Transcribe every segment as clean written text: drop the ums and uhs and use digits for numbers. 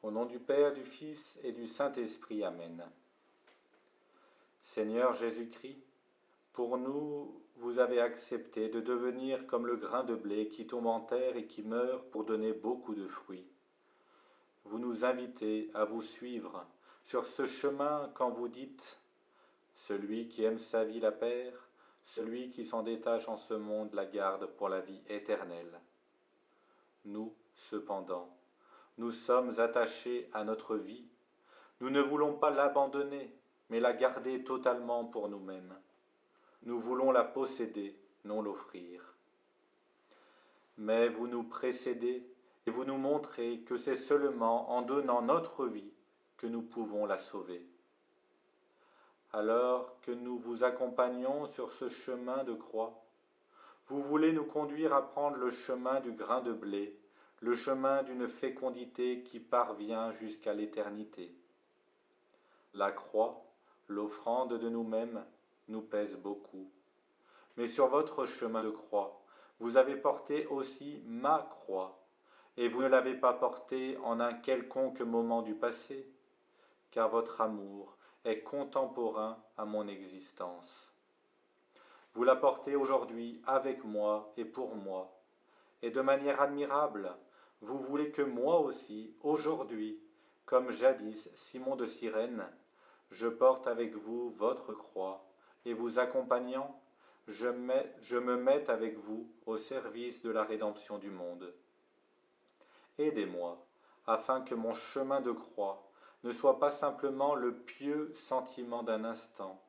Au nom du Père, du Fils et du Saint-Esprit. Amen. Seigneur Jésus-Christ, pour nous, vous avez accepté de devenir comme le grain de blé qui tombe en terre et qui meurt pour donner beaucoup de fruits. Vous nous invitez à vous suivre sur ce chemin quand vous dites « Celui qui aime sa vie la perd, celui qui s'en détache en ce monde la garde pour la vie éternelle. » Nous, cependant, nous sommes attachés à notre vie. Nous ne voulons pas l'abandonner, mais la garder totalement pour nous-mêmes. Nous voulons la posséder, non l'offrir. Mais vous nous précédez et vous nous montrez que c'est seulement en donnant notre vie que nous pouvons la sauver. Alors que nous vous accompagnons sur ce chemin de croix, vous voulez nous conduire à prendre le chemin du grain de blé, le chemin d'une fécondité qui parvient jusqu'à l'éternité. La croix, l'offrande de nous-mêmes, nous pèse beaucoup. Mais sur votre chemin de croix, vous avez porté aussi ma croix, et vous ne l'avez pas portée en un quelconque moment du passé, car votre amour est contemporain à mon existence. Vous la portez aujourd'hui avec moi et pour moi, et de manière admirable, vous voulez que moi aussi, aujourd'hui, comme jadis Simon de Cyrène, je porte avec vous votre croix, et vous accompagnant, je me mette avec vous au service de la rédemption du monde. Aidez-moi, afin que mon chemin de croix ne soit pas simplement le pieux sentiment d'un instant.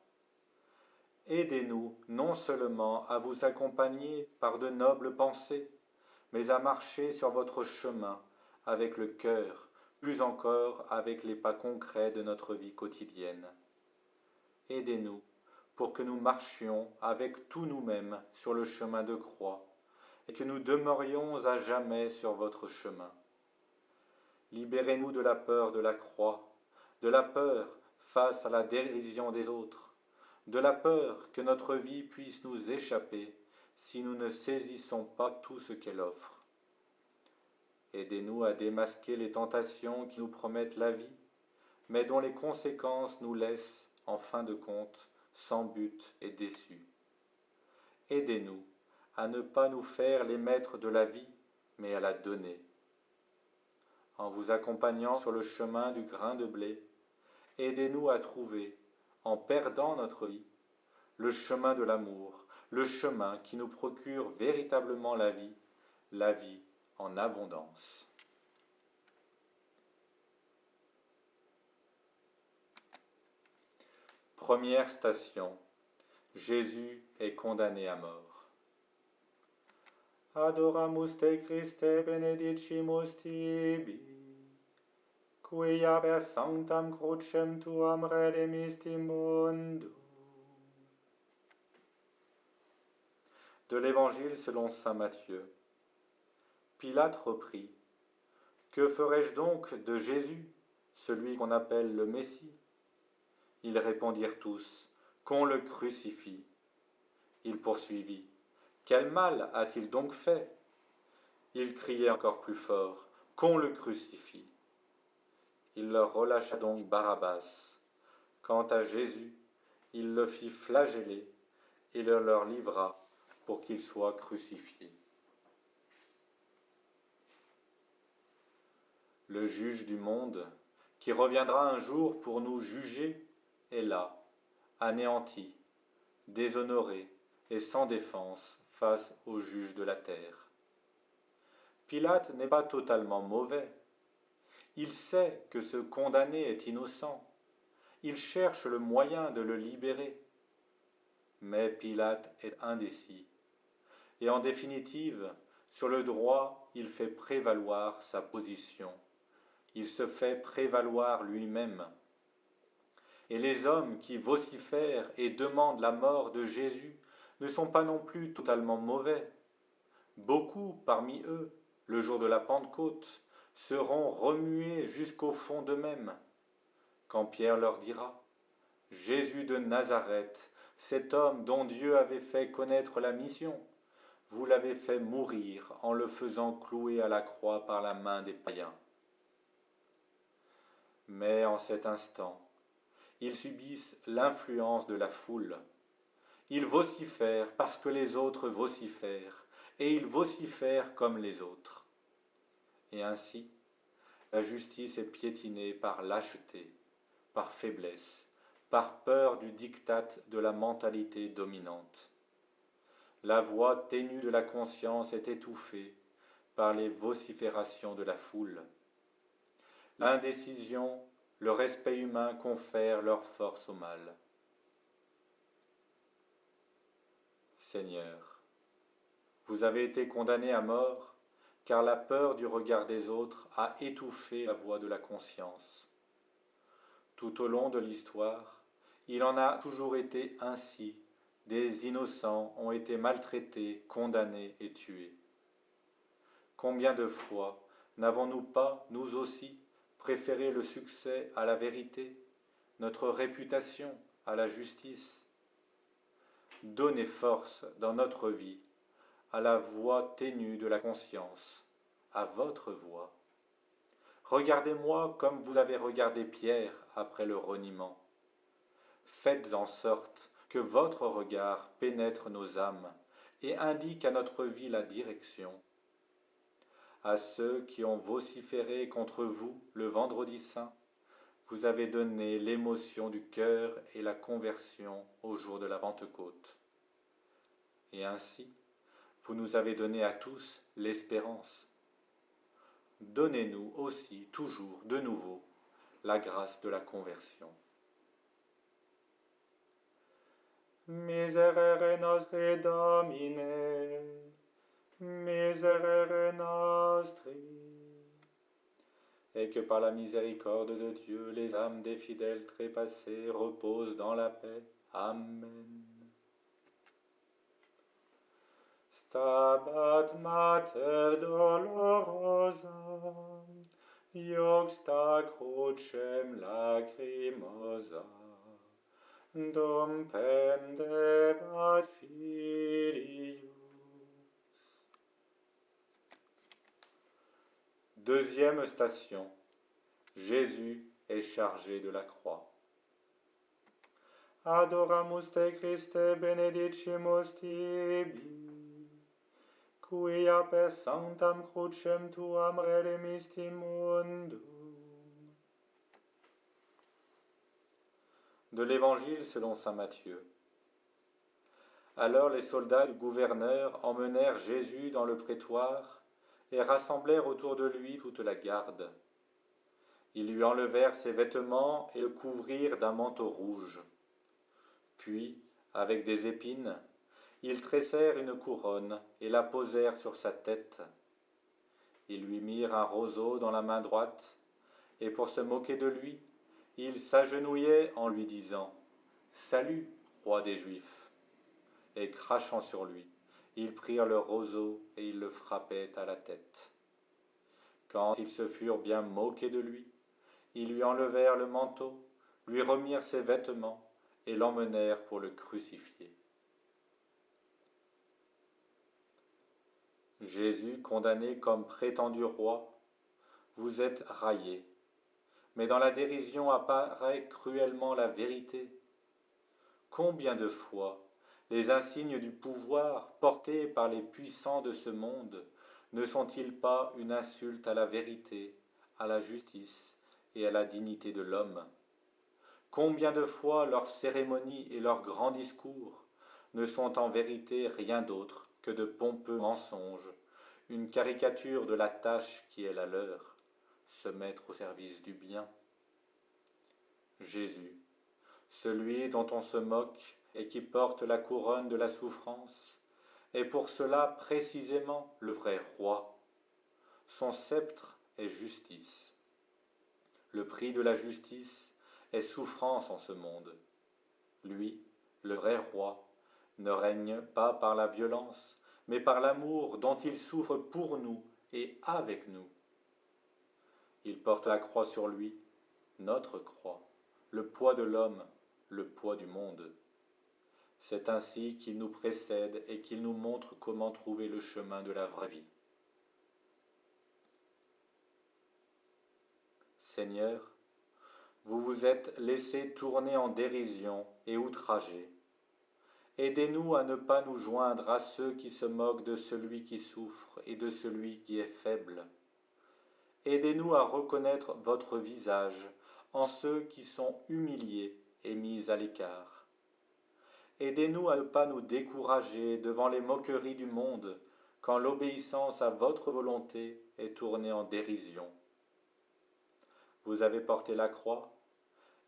Aidez-nous non seulement à vous accompagner par de nobles pensées, mais à marcher sur votre chemin avec le cœur, plus encore avec les pas concrets de notre vie quotidienne. Aidez-nous pour que nous marchions avec tout nous-mêmes sur le chemin de croix et que nous demeurions à jamais sur votre chemin. Libérez-nous de la peur de la croix, de la peur face à la dérision des autres, de la peur que notre vie puisse nous échapper si nous ne saisissons pas tout ce qu'elle offre. Aidez-nous à démasquer les tentations qui nous promettent la vie, mais dont les conséquences nous laissent, en fin de compte, sans but et déçus. Aidez-nous à ne pas nous faire les maîtres de la vie, mais à la donner. En vous accompagnant sur le chemin du grain de blé, aidez-nous à trouver, en perdant notre vie, le chemin de l'amour, le chemin qui nous procure véritablement la vie en abondance. Première station. Jésus est condamné à mort. Adoramus te Christe benedicimus tibi, quia per sanctam crucem tuam redemisti mundum. De l'Évangile selon saint Matthieu. Pilate reprit. Que ferai-je donc de Jésus, celui qu'on appelle le Messie? Ils répondirent tous, qu'on le crucifie. Il poursuivit, quel mal a-t-il donc fait? Il criait encore plus fort, qu'on le crucifie. Il leur relâcha donc Barabbas. Quant à Jésus, il le fit flageller et le leur livra pour qu'il soit crucifié. Le juge du monde, qui reviendra un jour pour nous juger, est là, anéanti, déshonoré et sans défense face au juge de la terre. Pilate n'est pas totalement mauvais. Il sait que ce condamné est innocent. Il cherche le moyen de le libérer. Mais Pilate est indécis. Et en définitive, sur le droit, il fait prévaloir sa position. Il se fait prévaloir lui-même. Et les hommes qui vocifèrent et demandent la mort de Jésus ne sont pas non plus totalement mauvais. Beaucoup parmi eux, le jour de la Pentecôte, seront remués jusqu'au fond d'eux-mêmes, quand Pierre leur dira « Jésus de Nazareth, cet homme dont Dieu avait fait connaître la mission, vous l'avez fait mourir en le faisant clouer à la croix par la main des païens. » Mais en cet instant, ils subissent l'influence de la foule. Ils vocifèrent parce que les autres vocifèrent, et ils vocifèrent comme les autres. Et ainsi, la justice est piétinée par lâcheté, par faiblesse, par peur du diktat de la mentalité dominante. La voix ténue de la conscience est étouffée par les vociférations de la foule. L'indécision, le respect humain confèrent leur force au mal. Seigneur, vous avez été condamné à mort, car la peur du regard des autres a étouffé la voix de la conscience. Tout au long de l'histoire, il en a toujours été ainsi. Des innocents ont été maltraités, condamnés et tués. Combien de fois n'avons-nous pas, nous aussi, préféré le succès à la vérité, notre réputation à la justice? Donnez force dans notre vie à la voix ténue de la conscience, à votre voix. Regardez-moi comme vous avez regardé Pierre après le reniement. Faites en sorte que votre regard pénètre nos âmes et indique à notre vie la direction. À ceux qui ont vociféré contre vous le vendredi saint, vous avez donné l'émotion du cœur et la conversion au jour de la Pentecôte. Et ainsi, vous nous avez donné à tous l'espérance. Donnez-nous aussi toujours de nouveau la grâce de la conversion. Miserere nostri Domine, miserere nostri. Et que par la miséricorde de Dieu, les âmes des fidèles trépassés reposent dans la paix. Amen. Stabat Mater dolorosa, iuxta crucem lacrimosa, dum pendebat filius. Deuxième station. Jésus est chargé de la croix. Adoramus te Christe benedicimus tibi, quia per sanctam crucem tuam redemisti mundum. De l'Évangile selon saint Matthieu. Alors les soldats du gouverneur emmenèrent Jésus dans le prétoire et rassemblèrent autour de lui toute la garde. Ils lui enlevèrent ses vêtements et le couvrirent d'un manteau rouge. Puis, avec des épines, ils tressèrent une couronne et la posèrent sur sa tête. Ils lui mirent un roseau dans la main droite, et pour se moquer de lui, ils s'agenouillaient en lui disant « Salut, roi des Juifs !» Et crachant sur lui, ils prirent le roseau et ils le frappaient à la tête. Quand ils se furent bien moqués de lui, ils lui enlevèrent le manteau, lui remirent ses vêtements et l'emmenèrent pour le crucifier. Jésus, condamné comme prétendu roi, vous êtes raillé, mais dans la dérision apparaît cruellement la vérité. Combien de fois les insignes du pouvoir portés par les puissants de ce monde ne sont-ils pas une insulte à la vérité, à la justice et à la dignité de l'homme? Combien de fois leurs cérémonies et leurs grands discours ne sont en vérité rien d'autre que de pompeux mensonges, une caricature de la tâche qui est la leur, se mettre au service du bien. Jésus, celui dont on se moque et qui porte la couronne de la souffrance, est pour cela précisément le vrai roi. Son sceptre est justice. Le prix de la justice est souffrance en ce monde. Lui, le vrai roi, ne règne pas par la violence, mais par l'amour dont il souffre pour nous et avec nous. Il porte la croix sur lui, notre croix, le poids de l'homme, le poids du monde. C'est ainsi qu'il nous précède et qu'il nous montre comment trouver le chemin de la vraie vie. Seigneur, vous vous êtes laissé tourner en dérision et outrager. Aidez-nous à ne pas nous joindre à ceux qui se moquent de celui qui souffre et de celui qui est faible. Aidez-nous à reconnaître votre visage en ceux qui sont humiliés et mis à l'écart. Aidez-nous à ne pas nous décourager devant les moqueries du monde quand l'obéissance à votre volonté est tournée en dérision. Vous avez porté la croix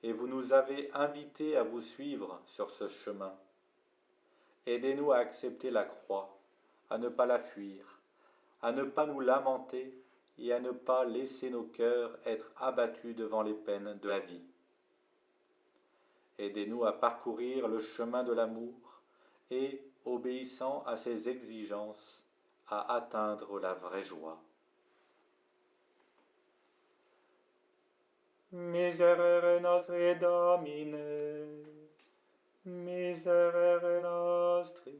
et vous nous avez invités à vous suivre sur ce chemin. Aidez-nous à accepter la croix, à ne pas la fuir, à ne pas nous lamenter et à ne pas laisser nos cœurs être abattus devant les peines de la vie. Aidez-nous à parcourir le chemin de l'amour et, obéissant à ses exigences, à atteindre la vraie joie. Miserere nostri Domine, miserere nostri.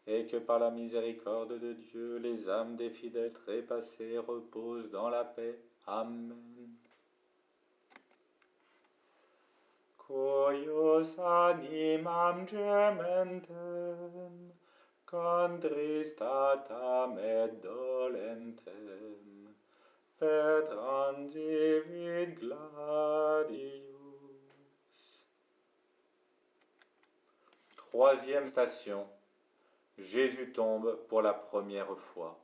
Et que par la miséricorde de Dieu, les âmes des fidèles trépassés reposent dans la paix. Amen. Cuius animam gementem, contristatam et dolentem, per transivit gladius. Troisième station. Jésus tombe pour la première fois.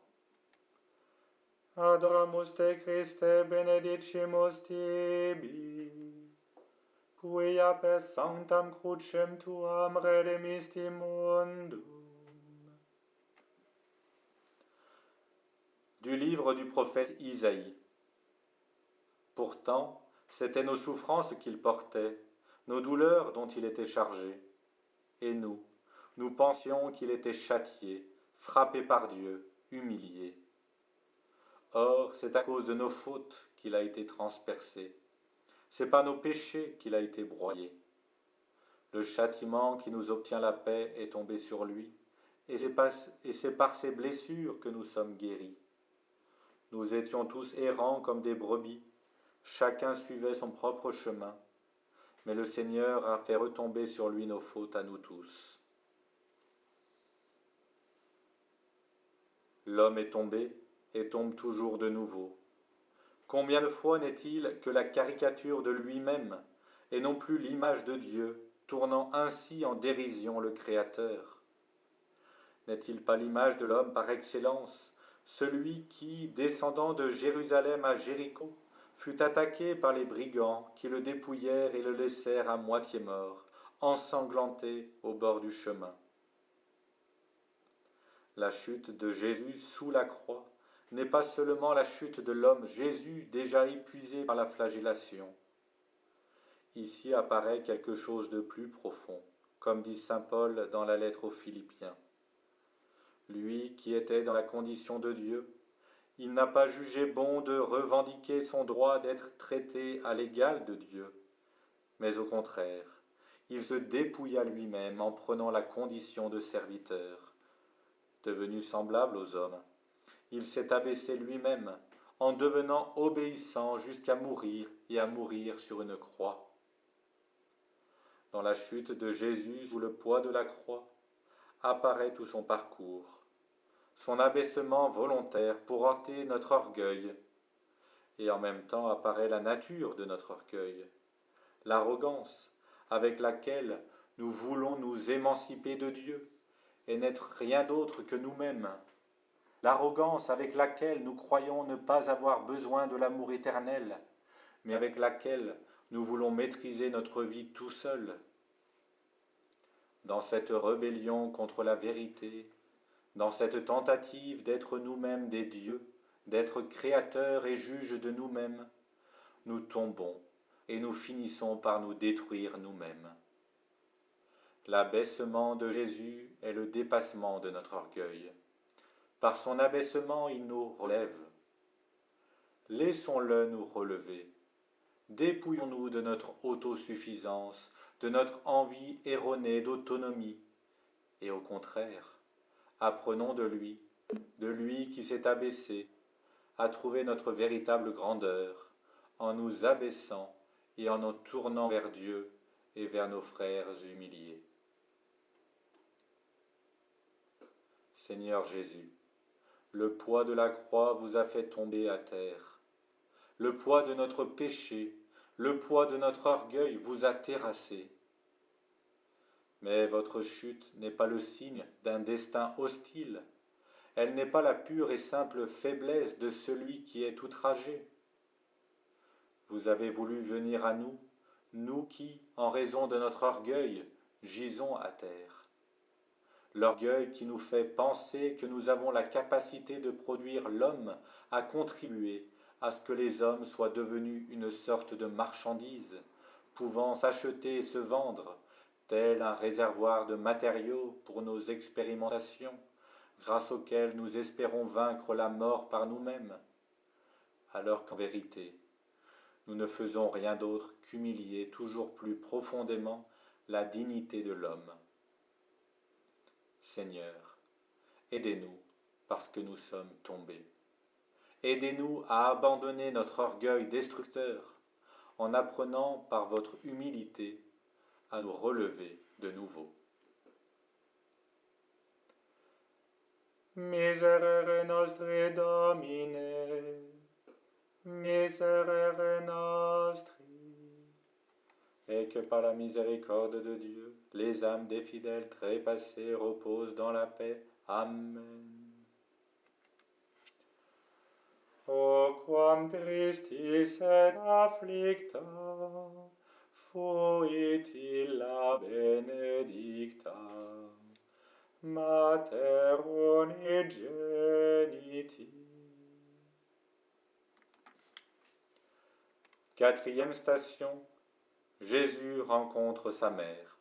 Adoramus te Christe, benedicimus tibi, quia per sanctam crucem tuam redemisti mundum. Du livre du prophète Isaïe. Pourtant, c'étaient nos souffrances qu'il portait, nos douleurs dont il était chargé. Et nous pensions qu'il était châtié, frappé par Dieu, humilié. Or, c'est à cause de nos fautes qu'il a été transpercé. C'est par nos péchés qu'il a été broyé. Le châtiment qui nous obtient la paix est tombé sur lui, et c'est par ses blessures que nous sommes guéris. Nous étions tous errants comme des brebis, chacun suivait son propre chemin, mais le Seigneur a fait retomber sur lui nos fautes à nous tous. L'homme est tombé et tombe toujours de nouveau. Combien de fois n'est-il que la caricature de lui-même, et non plus l'image de Dieu, tournant ainsi en dérision le Créateur? N'est-il pas l'image de l'homme par excellence, celui qui, descendant de Jérusalem à Jéricho, fut attaqué par les brigands qui le dépouillèrent et le laissèrent à moitié mort, ensanglanté au bord du chemin? La chute de Jésus sous la croix n'est pas seulement la chute de l'homme Jésus déjà épuisé par la flagellation. Ici apparaît quelque chose de plus profond, comme dit saint Paul dans la lettre aux Philippiens. Lui qui était dans la condition de Dieu, il n'a pas jugé bon de revendiquer son droit d'être traité à l'égal de Dieu, mais au contraire, il se dépouilla lui-même en prenant la condition de serviteur. Devenu semblable aux hommes, il s'est abaissé lui-même en devenant obéissant jusqu'à mourir et à mourir sur une croix. Dans la chute de Jésus sous le poids de la croix apparaît tout son parcours, son abaissement volontaire pour ôter notre orgueil, et en même temps apparaît la nature de notre orgueil, l'arrogance avec laquelle nous voulons nous émanciper de Dieu et n'être rien d'autre que nous-mêmes, l'arrogance avec laquelle nous croyons ne pas avoir besoin de l'amour éternel, mais avec laquelle nous voulons maîtriser notre vie tout seul. Dans cette rébellion contre la vérité, dans cette tentative d'être nous-mêmes des dieux, d'être créateurs et juges de nous-mêmes, nous tombons et nous finissons par nous détruire nous-mêmes. L'abaissement de Jésus est le dépassement de notre orgueil. Par son abaissement, il nous relève. Laissons-le nous relever. Dépouillons-nous de notre autosuffisance, de notre envie erronée d'autonomie, et au contraire, apprenons de lui qui s'est abaissé, à trouver notre véritable grandeur, en nous abaissant et en nous tournant vers Dieu et vers nos frères humiliés. Seigneur Jésus, le poids de la croix vous a fait tomber à terre. Le poids de notre péché, le poids de notre orgueil vous a terrassé. Mais votre chute n'est pas le signe d'un destin hostile. Elle n'est pas la pure et simple faiblesse de celui qui est outragé. Vous avez voulu venir à nous, nous qui, en raison de notre orgueil, gisons à terre. L'orgueil qui nous fait penser que nous avons la capacité de produire l'homme à contribuer à ce que les hommes soient devenus une sorte de marchandise, pouvant s'acheter et se vendre, tel un réservoir de matériaux pour nos expérimentations, grâce auxquelles nous espérons vaincre la mort par nous-mêmes, alors qu'en vérité, nous ne faisons rien d'autre qu'humilier toujours plus profondément la dignité de l'homme. Seigneur, aidez-nous parce que nous sommes tombés. Aidez-nous à abandonner notre orgueil destructeur en apprenant par votre humilité à nous relever de nouveau. Miserere nostri Domine, miserere nostri. Et que par la miséricorde de Dieu, les âmes des fidèles trépassés reposent dans la paix. Amen. O quam tristis et afflicta fuit illa benedicta Mater unigeniti. Quatrième station, Jésus rencontre sa mère.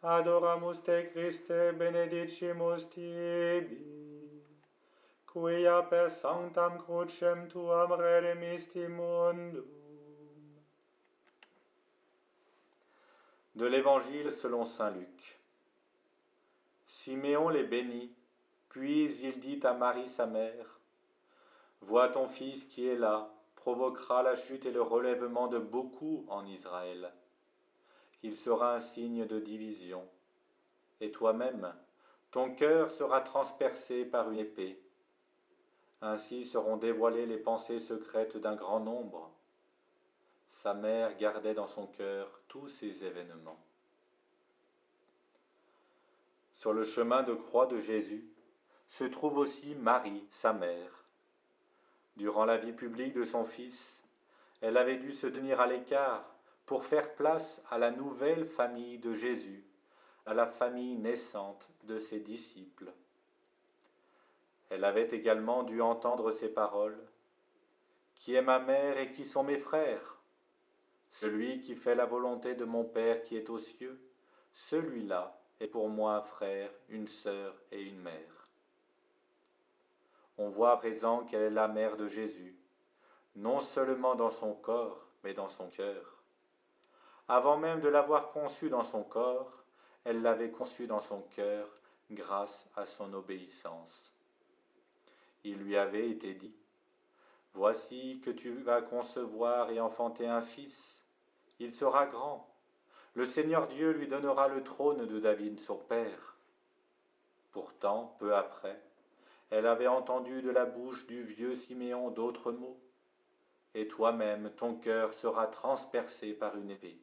Adoramus te Christe benedicimus tibi, quia per sanctam crucem tuam redemisti mundum. De l'Évangile selon saint Luc. Siméon les bénit, puis il dit à Marie sa mère, « Vois ton fils qui est là, provoquera la chute et le relèvement de beaucoup en Israël. Il sera un signe de division. Et toi-même, ton cœur sera transpercé par une épée. Ainsi seront dévoilées les pensées secrètes d'un grand nombre. » Sa mère gardait dans son cœur tous ces événements. Sur le chemin de croix de Jésus se trouve aussi Marie, sa mère. Durant la vie publique de son fils, elle avait dû se tenir à l'écart pour faire place à la nouvelle famille de Jésus, à la famille naissante de ses disciples. Elle avait également dû entendre ces paroles. « Qui est ma mère et qui sont mes frères ? Celui qui fait la volonté de mon Père qui est aux cieux, celui-là est pour moi un frère, une sœur et une mère. » On voit à présent qu'elle est la mère de Jésus, non seulement dans son corps, mais dans son cœur. Avant même de l'avoir conçu dans son corps, elle l'avait conçu dans son cœur grâce à son obéissance. Il lui avait été dit, « Voici que tu vas concevoir et enfanter un fils. Il sera grand. Le Seigneur Dieu lui donnera le trône de David son père. » Pourtant, peu après, elle avait entendu de la bouche du vieux Siméon d'autres mots. « Et toi-même, ton cœur sera transpercé par une épée. »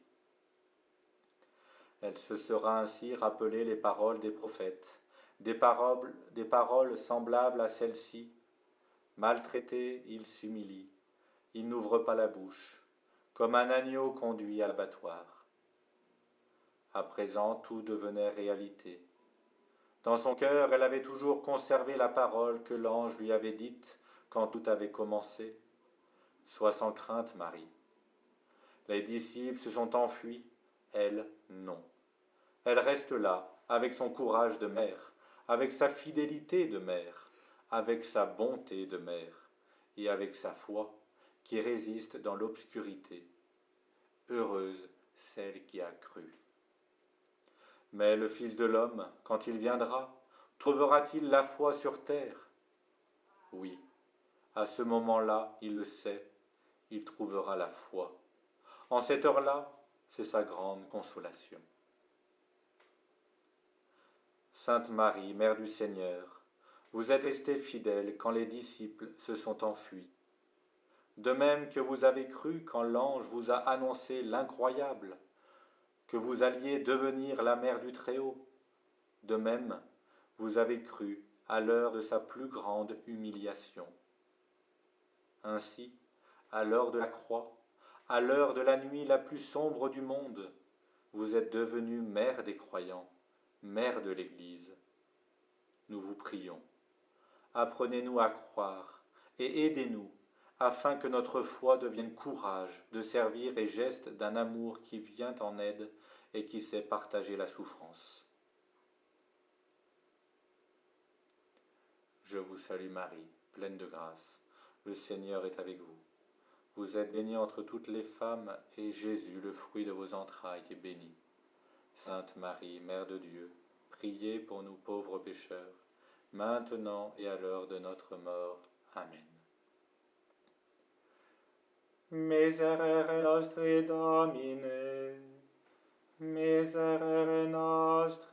Elle se sera ainsi rappelé les paroles des prophètes, des paroles semblables à celles-ci. Maltraité, il s'humilie, il n'ouvre pas la bouche, comme un agneau conduit à l'abattoir. À présent, tout devenait réalité. Dans son cœur, elle avait toujours conservé la parole que l'ange lui avait dite quand tout avait commencé. « Sois sans crainte, Marie. » Les disciples se sont enfuis, elle, non. Elle reste là, avec son courage de mère, avec sa fidélité de mère, avec sa bonté de mère, et avec sa foi, qui résiste dans l'obscurité. Heureuse celle qui a cru. Mais le Fils de l'homme, quand il viendra, trouvera-t-il la foi sur terre ? Oui, à ce moment-là, il le sait, il trouvera la foi. En cette heure-là, c'est sa grande consolation. Sainte Marie, Mère du Seigneur, vous êtes restée fidèle quand les disciples se sont enfuis. De même que vous avez cru quand l'ange vous a annoncé l'incroyable, que vous alliez devenir la Mère du Très-Haut. De même, vous avez cru à l'heure de sa plus grande humiliation. Ainsi, à l'heure de la croix, à l'heure de la nuit la plus sombre du monde, vous êtes devenue Mère des croyants, Mère de l'Église. Nous vous prions. Apprenez-nous à croire et aidez-nous afin que notre foi devienne courage de servir et geste d'un amour qui vient en aide et qui sait partager la souffrance. Je vous salue Marie, pleine de grâce. Le Seigneur est avec vous. Vous êtes bénie entre toutes les femmes, et Jésus, le fruit de vos entrailles, est béni. Sainte Marie, Mère de Dieu, priez pour nous pauvres pécheurs, maintenant et à l'heure de notre mort. Amen. Miserere nostri Domine, miserere nostri.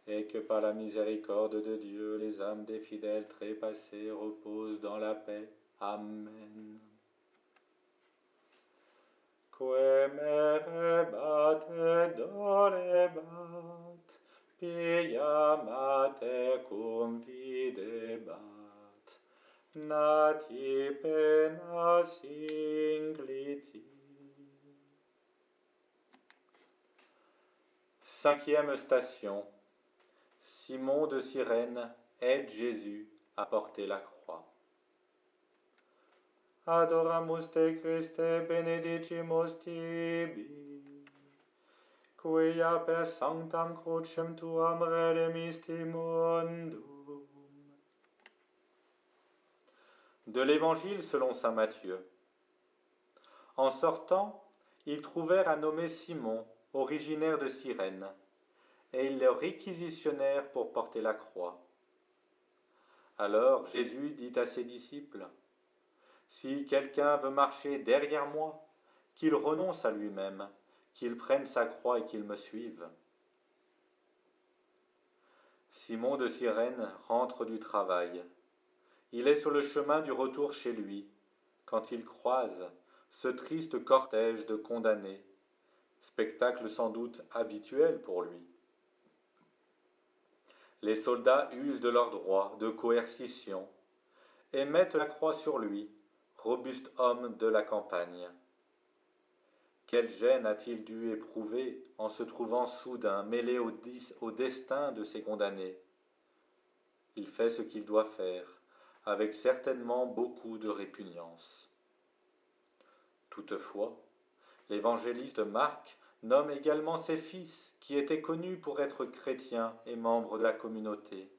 Et que par la miséricorde de Dieu, les âmes des fidèles trépassés reposent dans la paix. Amen. Que merebat et dorebat, pia mate convidebat, nati pena singliti. Cinquième station. Simon de Cyrène aide Jésus à porter la croix. Adoramus te Christe, benedicimus tibi, quia per sanctam crucem tuam redemisti mundum. De l'Évangile selon saint Matthieu. En sortant, ils trouvèrent un nommé Simon, originaire de Cyrène, et ils le réquisitionnèrent pour porter la croix. Alors Jésus dit à ses disciples, « Si quelqu'un veut marcher derrière moi, qu'il renonce à lui-même, qu'il prenne sa croix et qu'il me suive. » Simon de Cyrène rentre du travail. Il est sur le chemin du retour chez lui, quand il croise ce triste cortège de condamnés, spectacle sans doute habituel pour lui. Les soldats usent de leur droit de coercition et mettent la croix sur lui, robuste homme de la campagne. Quelle gêne a-t-il dû éprouver en se trouvant soudain mêlé au destin de ces condamnés? Il fait ce qu'il doit faire, avec certainement beaucoup de répugnance. Toutefois, l'évangéliste Marc nomme également ses fils, qui étaient connus pour être chrétiens et membres de la communauté.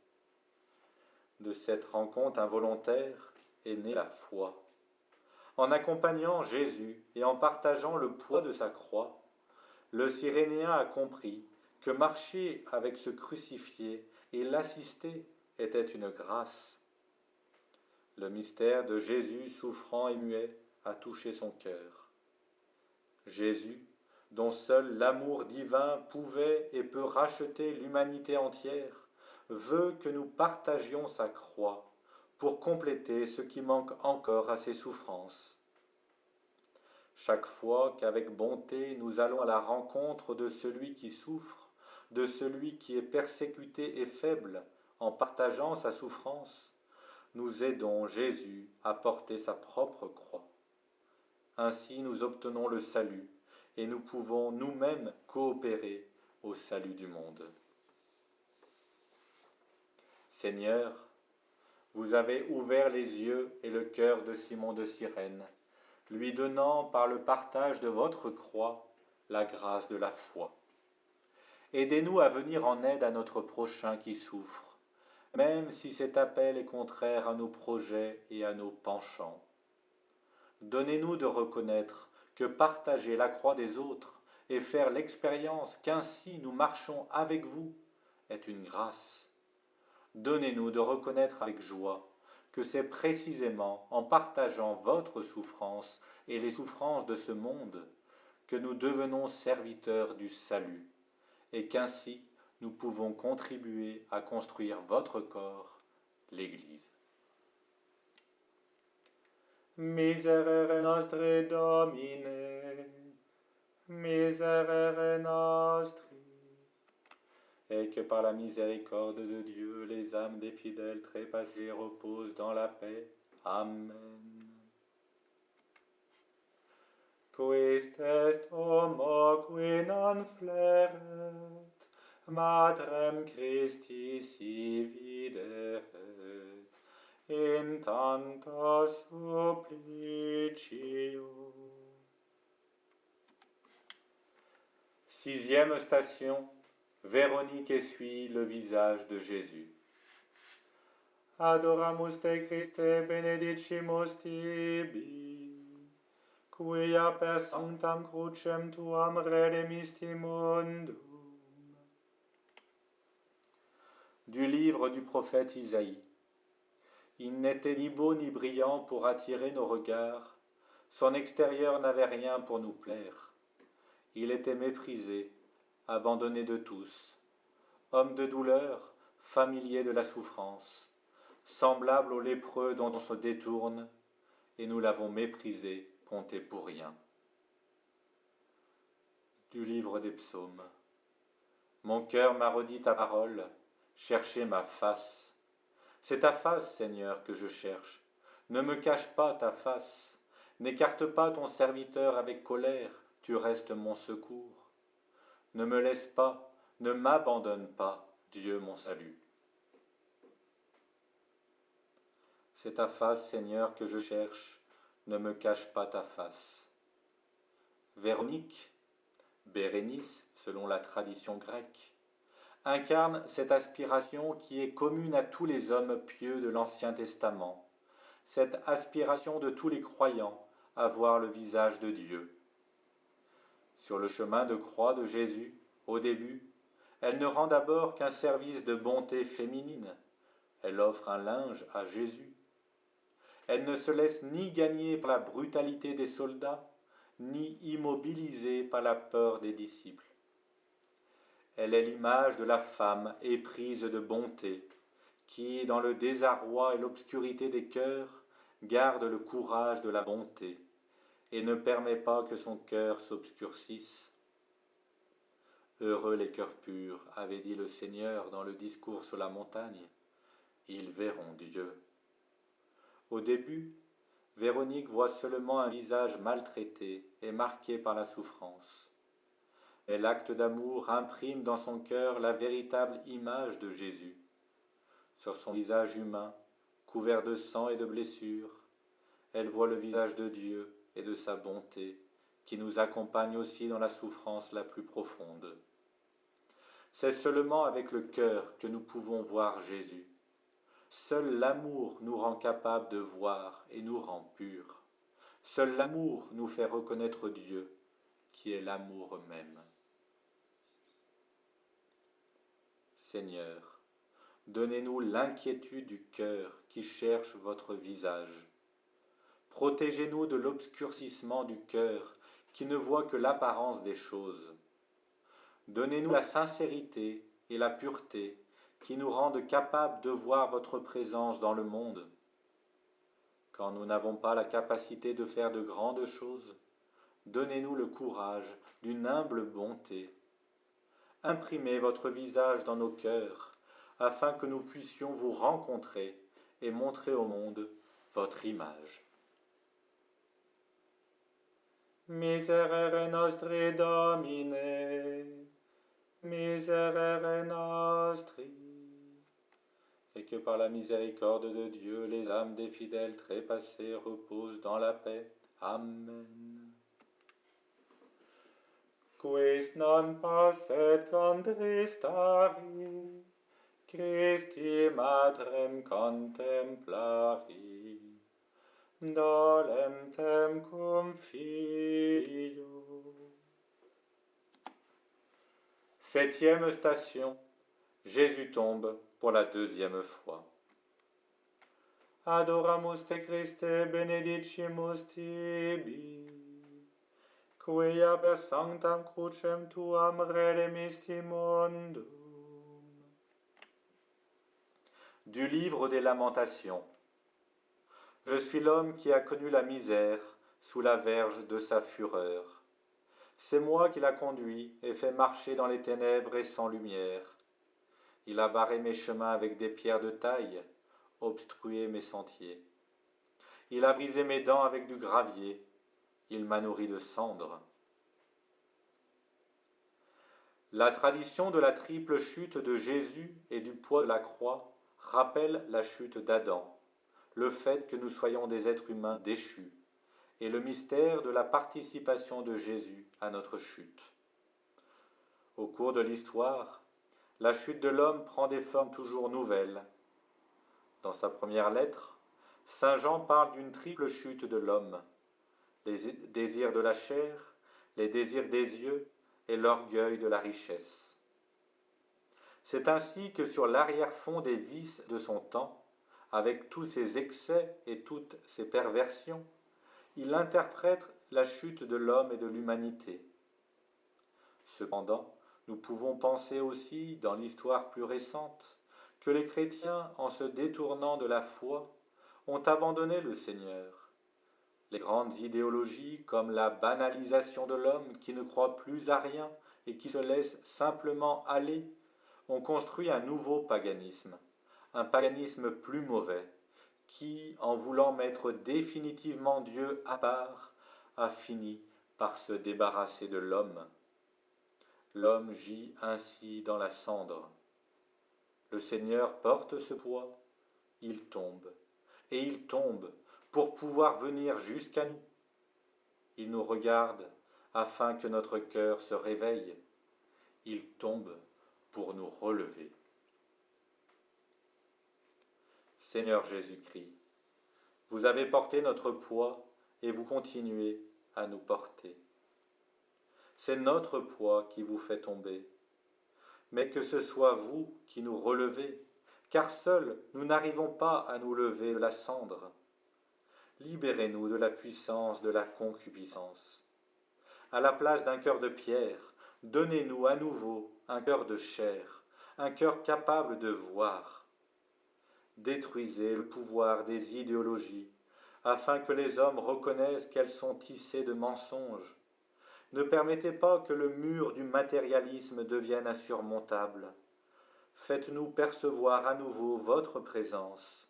De cette rencontre involontaire est née la foi. En accompagnant Jésus et en partageant le poids de sa croix, le Cyrénéen a compris que marcher avec ce crucifié et l'assister était une grâce. Le mystère de Jésus souffrant et muet a touché son cœur. Jésus, dont seul l'amour divin pouvait et peut racheter l'humanité entière, veut que nous partagions sa croix pour compléter ce qui manque encore à ses souffrances. Chaque fois qu'avec bonté nous allons à la rencontre de celui qui souffre, de celui qui est persécuté et faible, en partageant sa souffrance, nous aidons Jésus à porter sa propre croix. Ainsi nous obtenons le salut et nous pouvons nous-mêmes coopérer au salut du monde. Seigneur, vous avez ouvert les yeux et le cœur de Simon de Cyrène, lui donnant par le partage de votre croix la grâce de la foi. Aidez-nous à venir en aide à notre prochain qui souffre, même si cet appel est contraire à nos projets et à nos penchants. Donnez-nous de reconnaître que partager la croix des autres et faire l'expérience qu'ainsi nous marchons avec vous est une grâce. Donnez-nous de reconnaître avec joie que c'est précisément en partageant votre souffrance et les souffrances de ce monde que nous devenons serviteurs du salut, et qu'ainsi nous pouvons contribuer à construire votre corps, l'Église. Miserere nostri Domine, miserere nostri. Et que par la miséricorde de Dieu, les âmes des fidèles trépassés reposent dans la paix. Amen. Quist est homo qui non fleret, Matrem Christi si videret, in tanto supplicio. Sixième station, Véronique essuie le visage de Jésus. Adoramus te Christe benedicimus tibi, quia per sanctam crucem tuam redemisti mundum. Du livre du prophète Isaïe. Il n'était ni beau ni brillant pour attirer nos regards, son extérieur n'avait rien pour nous plaire. Il était méprisé, abandonné de tous, homme de douleur, familier de la souffrance, semblable au lépreux dont on se détourne, et nous l'avons méprisé, compté pour rien. Du livre des psaumes. Mon cœur m'a redit ta parole, cherchez ma face. C'est ta face, Seigneur, que je cherche. Ne me cache pas ta face, n'écarte pas ton serviteur avec colère, tu restes mon secours. Ne me laisse pas, ne m'abandonne pas, Dieu mon salut. C'est ta face, Seigneur, que je cherche, ne me cache pas ta face. Véronique, Bérénice, selon la tradition grecque, incarne cette aspiration qui est commune à tous les hommes pieux de l'Ancien Testament, cette aspiration de tous les croyants à voir le visage de Dieu. Sur le chemin de croix de Jésus, au début, elle ne rend d'abord qu'un service de bonté féminine. Elle offre un linge à Jésus. Elle ne se laisse ni gagner par la brutalité des soldats, ni immobiliser par la peur des disciples. Elle est l'image de la femme éprise de bonté, qui, dans le désarroi et l'obscurité des cœurs, garde le courage de la bonté, et ne permet pas que son cœur s'obscurcisse. Heureux les cœurs purs, avait dit le Seigneur dans le discours sur la montagne, ils verront Dieu. Au début, Véronique voit seulement un visage maltraité et marqué par la souffrance. Mais l'acte d'amour imprime dans son cœur la véritable image de Jésus. Sur son visage humain, couvert de sang et de blessures, elle voit le visage de Dieu et de sa bonté, qui nous accompagne aussi dans la souffrance la plus profonde. C'est seulement avec le cœur que nous pouvons voir Jésus. Seul l'amour nous rend capables de voir et nous rend purs. Seul l'amour nous fait reconnaître Dieu, qui est l'amour même. Seigneur, donnez-nous l'inquiétude du cœur qui cherche votre visage. Protégez-nous de l'obscurcissement du cœur qui ne voit que l'apparence des choses. Donnez-nous la sincérité et la pureté qui nous rendent capables de voir votre présence dans le monde. Quand nous n'avons pas la capacité de faire de grandes choses, donnez-nous le courage d'une humble bonté. Imprimez votre visage dans nos cœurs, afin que nous puissions vous rencontrer et montrer au monde votre image. Miserere nostri Domine, miserere nostri. Et que par la miséricorde de Dieu, les âmes des fidèles trépassés reposent dans la paix. Amen. Quis non posset contristari, Christi Matrem contemplari, dolentem cum Filio. Septième station, Jésus tombe pour la deuxième fois. Adoramus te Christe, benedicimus tibi, quia per sanctam crucem tuam redemisti mundum. Du livre des Lamentations. Je suis l'homme qui a connu la misère sous la verge de sa fureur. C'est moi qui l'a conduit et fait marcher dans les ténèbres et sans lumière. Il a barré mes chemins avec des pierres de taille, obstrué mes sentiers. Il a brisé mes dents avec du gravier, il m'a nourri de cendres. La tradition de la triple chute de Jésus et du poids de la croix rappelle la chute d'Adam, le fait que nous soyons des êtres humains déchus, et le mystère de la participation de Jésus à notre chute. Au cours de l'histoire, la chute de l'homme prend des formes toujours nouvelles. Dans sa première lettre, Saint Jean parle d'une triple chute de l'homme, les désirs de la chair, les désirs des yeux et l'orgueil de la richesse. C'est ainsi que sur l'arrière-fond des vices de son temps, avec tous ses excès et toutes ses perversions, il interprète la chute de l'homme et de l'humanité. Cependant, nous pouvons penser aussi, dans l'histoire plus récente, que les chrétiens, en se détournant de la foi, ont abandonné le Seigneur. Les grandes idéologies, comme la banalisation de l'homme qui ne croit plus à rien et qui se laisse simplement aller, ont construit un nouveau paganisme, un paganisme plus mauvais, qui, en voulant mettre définitivement Dieu à part, a fini par se débarrasser de l'homme. L'homme gît ainsi dans la cendre. Le Seigneur porte ce poids, il tombe, et il tombe pour pouvoir venir jusqu'à nous. Il nous regarde afin que notre cœur se réveille. Il tombe pour nous relever. Seigneur Jésus-Christ, vous avez porté notre poids et vous continuez à nous porter. C'est notre poids qui vous fait tomber, mais que ce soit vous qui nous relevez, car seuls nous n'arrivons pas à nous lever de la cendre. Libérez-nous de la puissance de la concupiscence. À la place d'un cœur de pierre, donnez-nous à nouveau un cœur de chair, un cœur capable de voir. Détruisez le pouvoir des idéologies, afin que les hommes reconnaissent qu'elles sont tissées de mensonges. Ne permettez pas que le mur du matérialisme devienne insurmontable. Faites-nous percevoir à nouveau votre présence.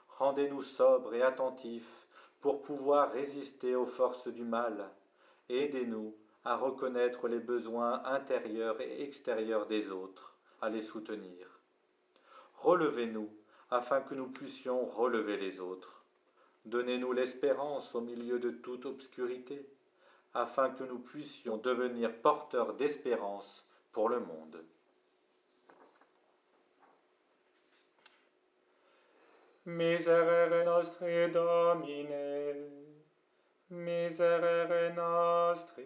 Rendez-nous sobres et attentifs pour pouvoir résister aux forces du mal. Aidez-nous à reconnaître les besoins intérieurs et extérieurs des autres, à les soutenir. Relevez-nous afin que nous puissions relever les autres. Donnez-nous l'espérance au milieu de toute obscurité, afin que nous puissions devenir porteurs d'espérance pour le monde. Miserere nostri, Domine, miserere nostri.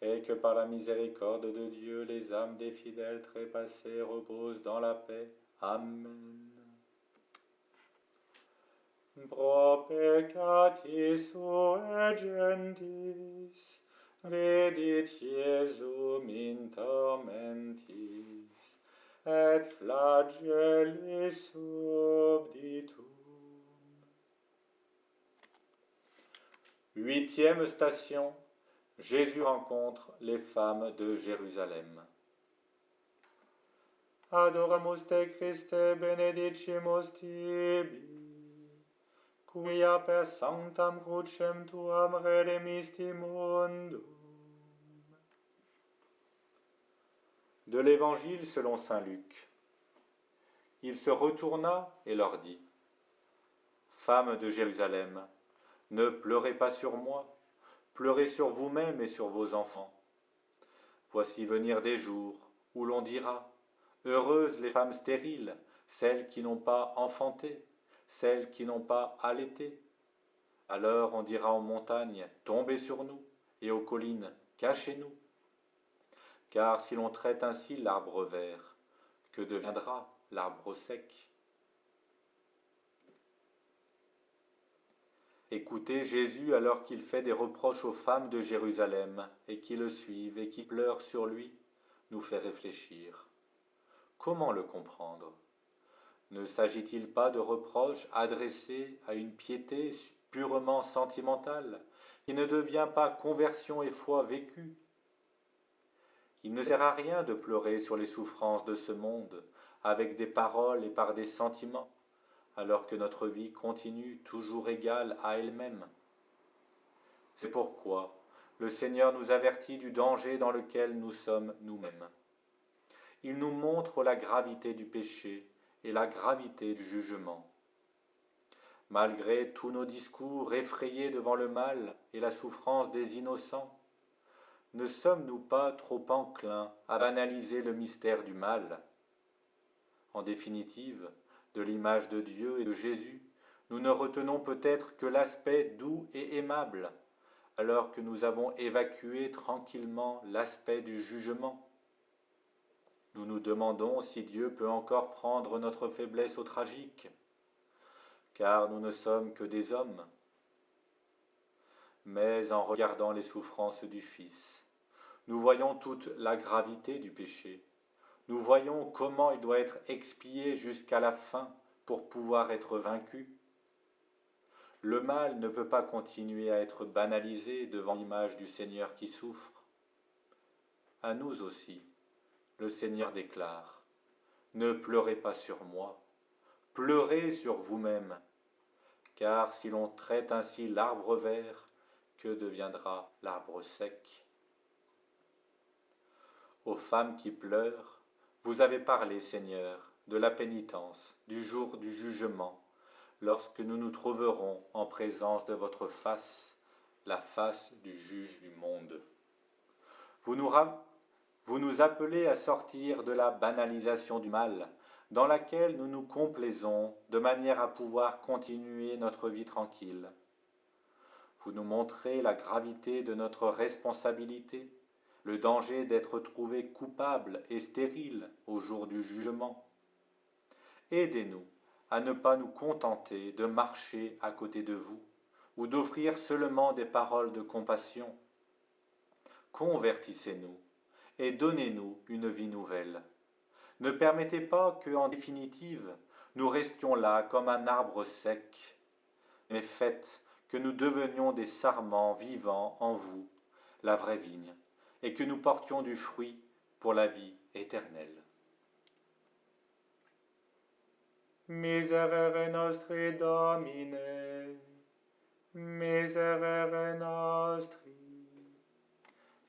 Et que par la miséricorde de Dieu, les âmes des fidèles trépassés reposent dans la paix. Amen. Pro peccati sue gentis, vidit Iesum in tormentis, et flagellis subditum. Huitième station, Jésus rencontre les femmes de Jérusalem. Adoramus te Christe, benedicimus tibi, quia per sanctam crucem tuam redemisti mundum. De l'Évangile selon saint Luc. Il se retourna et leur dit : Femmes de Jérusalem, ne pleurez pas sur moi, pleurez sur vous-mêmes et sur vos enfants. Voici venir des jours où l'on dira : Heureuses les femmes stériles, celles qui n'ont pas enfanté, celles qui n'ont pas allaité. Alors on dira aux montagnes : Tombez sur nous, et aux collines : Cachez-nous. Car si l'on traite ainsi l'arbre vert, que deviendra l'arbre sec ? Écoutez Jésus alors qu'il fait des reproches aux femmes de Jérusalem et qui le suivent et qui pleurent sur lui, nous fait réfléchir. Comment le comprendre? Ne s'agit-il pas de reproches adressés à une piété purement sentimentale, qui ne devient pas conversion et foi vécue? Il ne sert à rien de pleurer sur les souffrances de ce monde, avec des paroles et par des sentiments, alors que notre vie continue toujours égale à elle-même. C'est pourquoi le Seigneur nous avertit du danger dans lequel nous sommes nous-mêmes. Il nous montre la gravité du péché et la gravité du jugement. Malgré tous nos discours effrayés devant le mal et la souffrance des innocents, ne sommes-nous pas trop enclins à banaliser le mystère du mal? En définitive, de l'image de Dieu et de Jésus, nous ne retenons peut-être que l'aspect doux et aimable, alors que nous avons évacué tranquillement l'aspect du jugement. Nous nous demandons si Dieu peut encore prendre notre faiblesse au tragique, car nous ne sommes que des hommes. Mais en regardant les souffrances du Fils, nous voyons toute la gravité du péché. Nous voyons comment il doit être expié jusqu'à la fin pour pouvoir être vaincu. Le mal ne peut pas continuer à être banalisé devant l'image du Seigneur qui souffre. À nous aussi, le Seigneur déclare, « Ne pleurez pas sur moi, pleurez sur vous-même, car si l'on traite ainsi l'arbre vert, que deviendra l'arbre sec ?» Aux femmes qui pleurent, vous avez parlé, Seigneur, de la pénitence, du jour du jugement, lorsque nous nous trouverons en présence de votre face, la face du juge du monde. Vous nous appelez à sortir de la banalisation du mal, dans laquelle nous nous complaisons de manière à pouvoir continuer notre vie tranquille. Vous nous montrez la gravité de notre responsabilité, le danger d'être trouvé coupable et stérile au jour du jugement. Aidez-nous à ne pas nous contenter de marcher à côté de vous ou d'offrir seulement des paroles de compassion. Convertissez-nous et donnez-nous une vie nouvelle. Ne permettez pas que, en définitive, nous restions là comme un arbre sec, mais faites que nous devenions des sarments vivants en vous, la vraie vigne, et que nous portions du fruit pour la vie éternelle. Miserere nostri Domine, miserere nostri.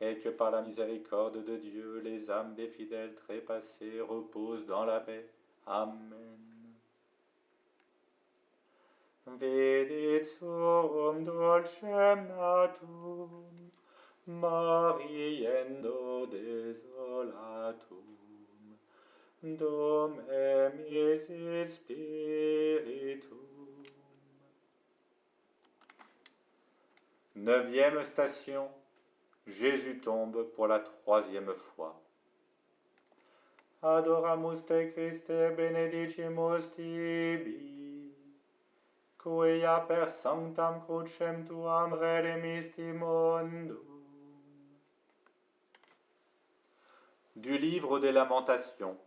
Et que par la miséricorde de Dieu, les âmes des fidèles trépassés reposent dans la paix. Amen. Vidit suum dulcem natum, moriendo desolatum, Dom misit spiritum. Neuvième station, Jésus tombe pour la troisième fois. Adoramus te Christe benedicimus tibi, quia per sanctam crucem tuam redemisti mundum. Du livre des Lamentations.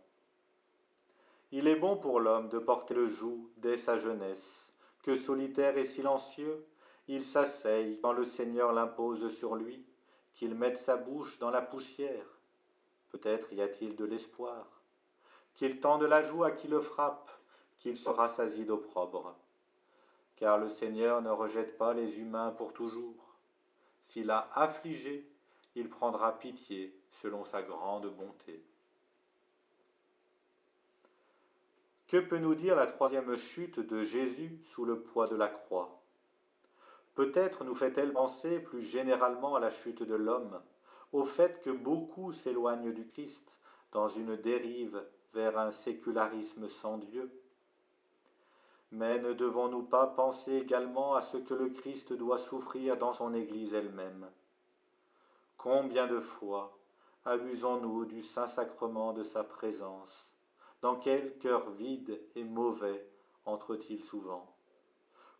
Il est bon pour l'homme de porter le joug dès sa jeunesse, que solitaire et silencieux, il s'asseye quand le Seigneur l'impose sur lui, qu'il mette sa bouche dans la poussière. Peut-être y a-t-il de l'espoir. Qu'il tende la joue à qui le frappe, qu'il se rassasie d'opprobre. Car le Seigneur ne rejette pas les humains pour toujours. S'il a affligé, il prendra pitié selon sa grande bonté. Que peut nous dire la troisième chute de Jésus sous le poids de la croix? Peut-être nous fait-elle penser plus généralement à la chute de l'homme, au fait que beaucoup s'éloignent du Christ dans une dérive vers un sécularisme sans Dieu. Mais ne devons-nous pas penser également à ce que le Christ doit souffrir dans son Église elle-même? Combien de fois abusons-nous du Saint-Sacrement de sa présence? Dans quel cœur vide et mauvais entre-t-il souvent?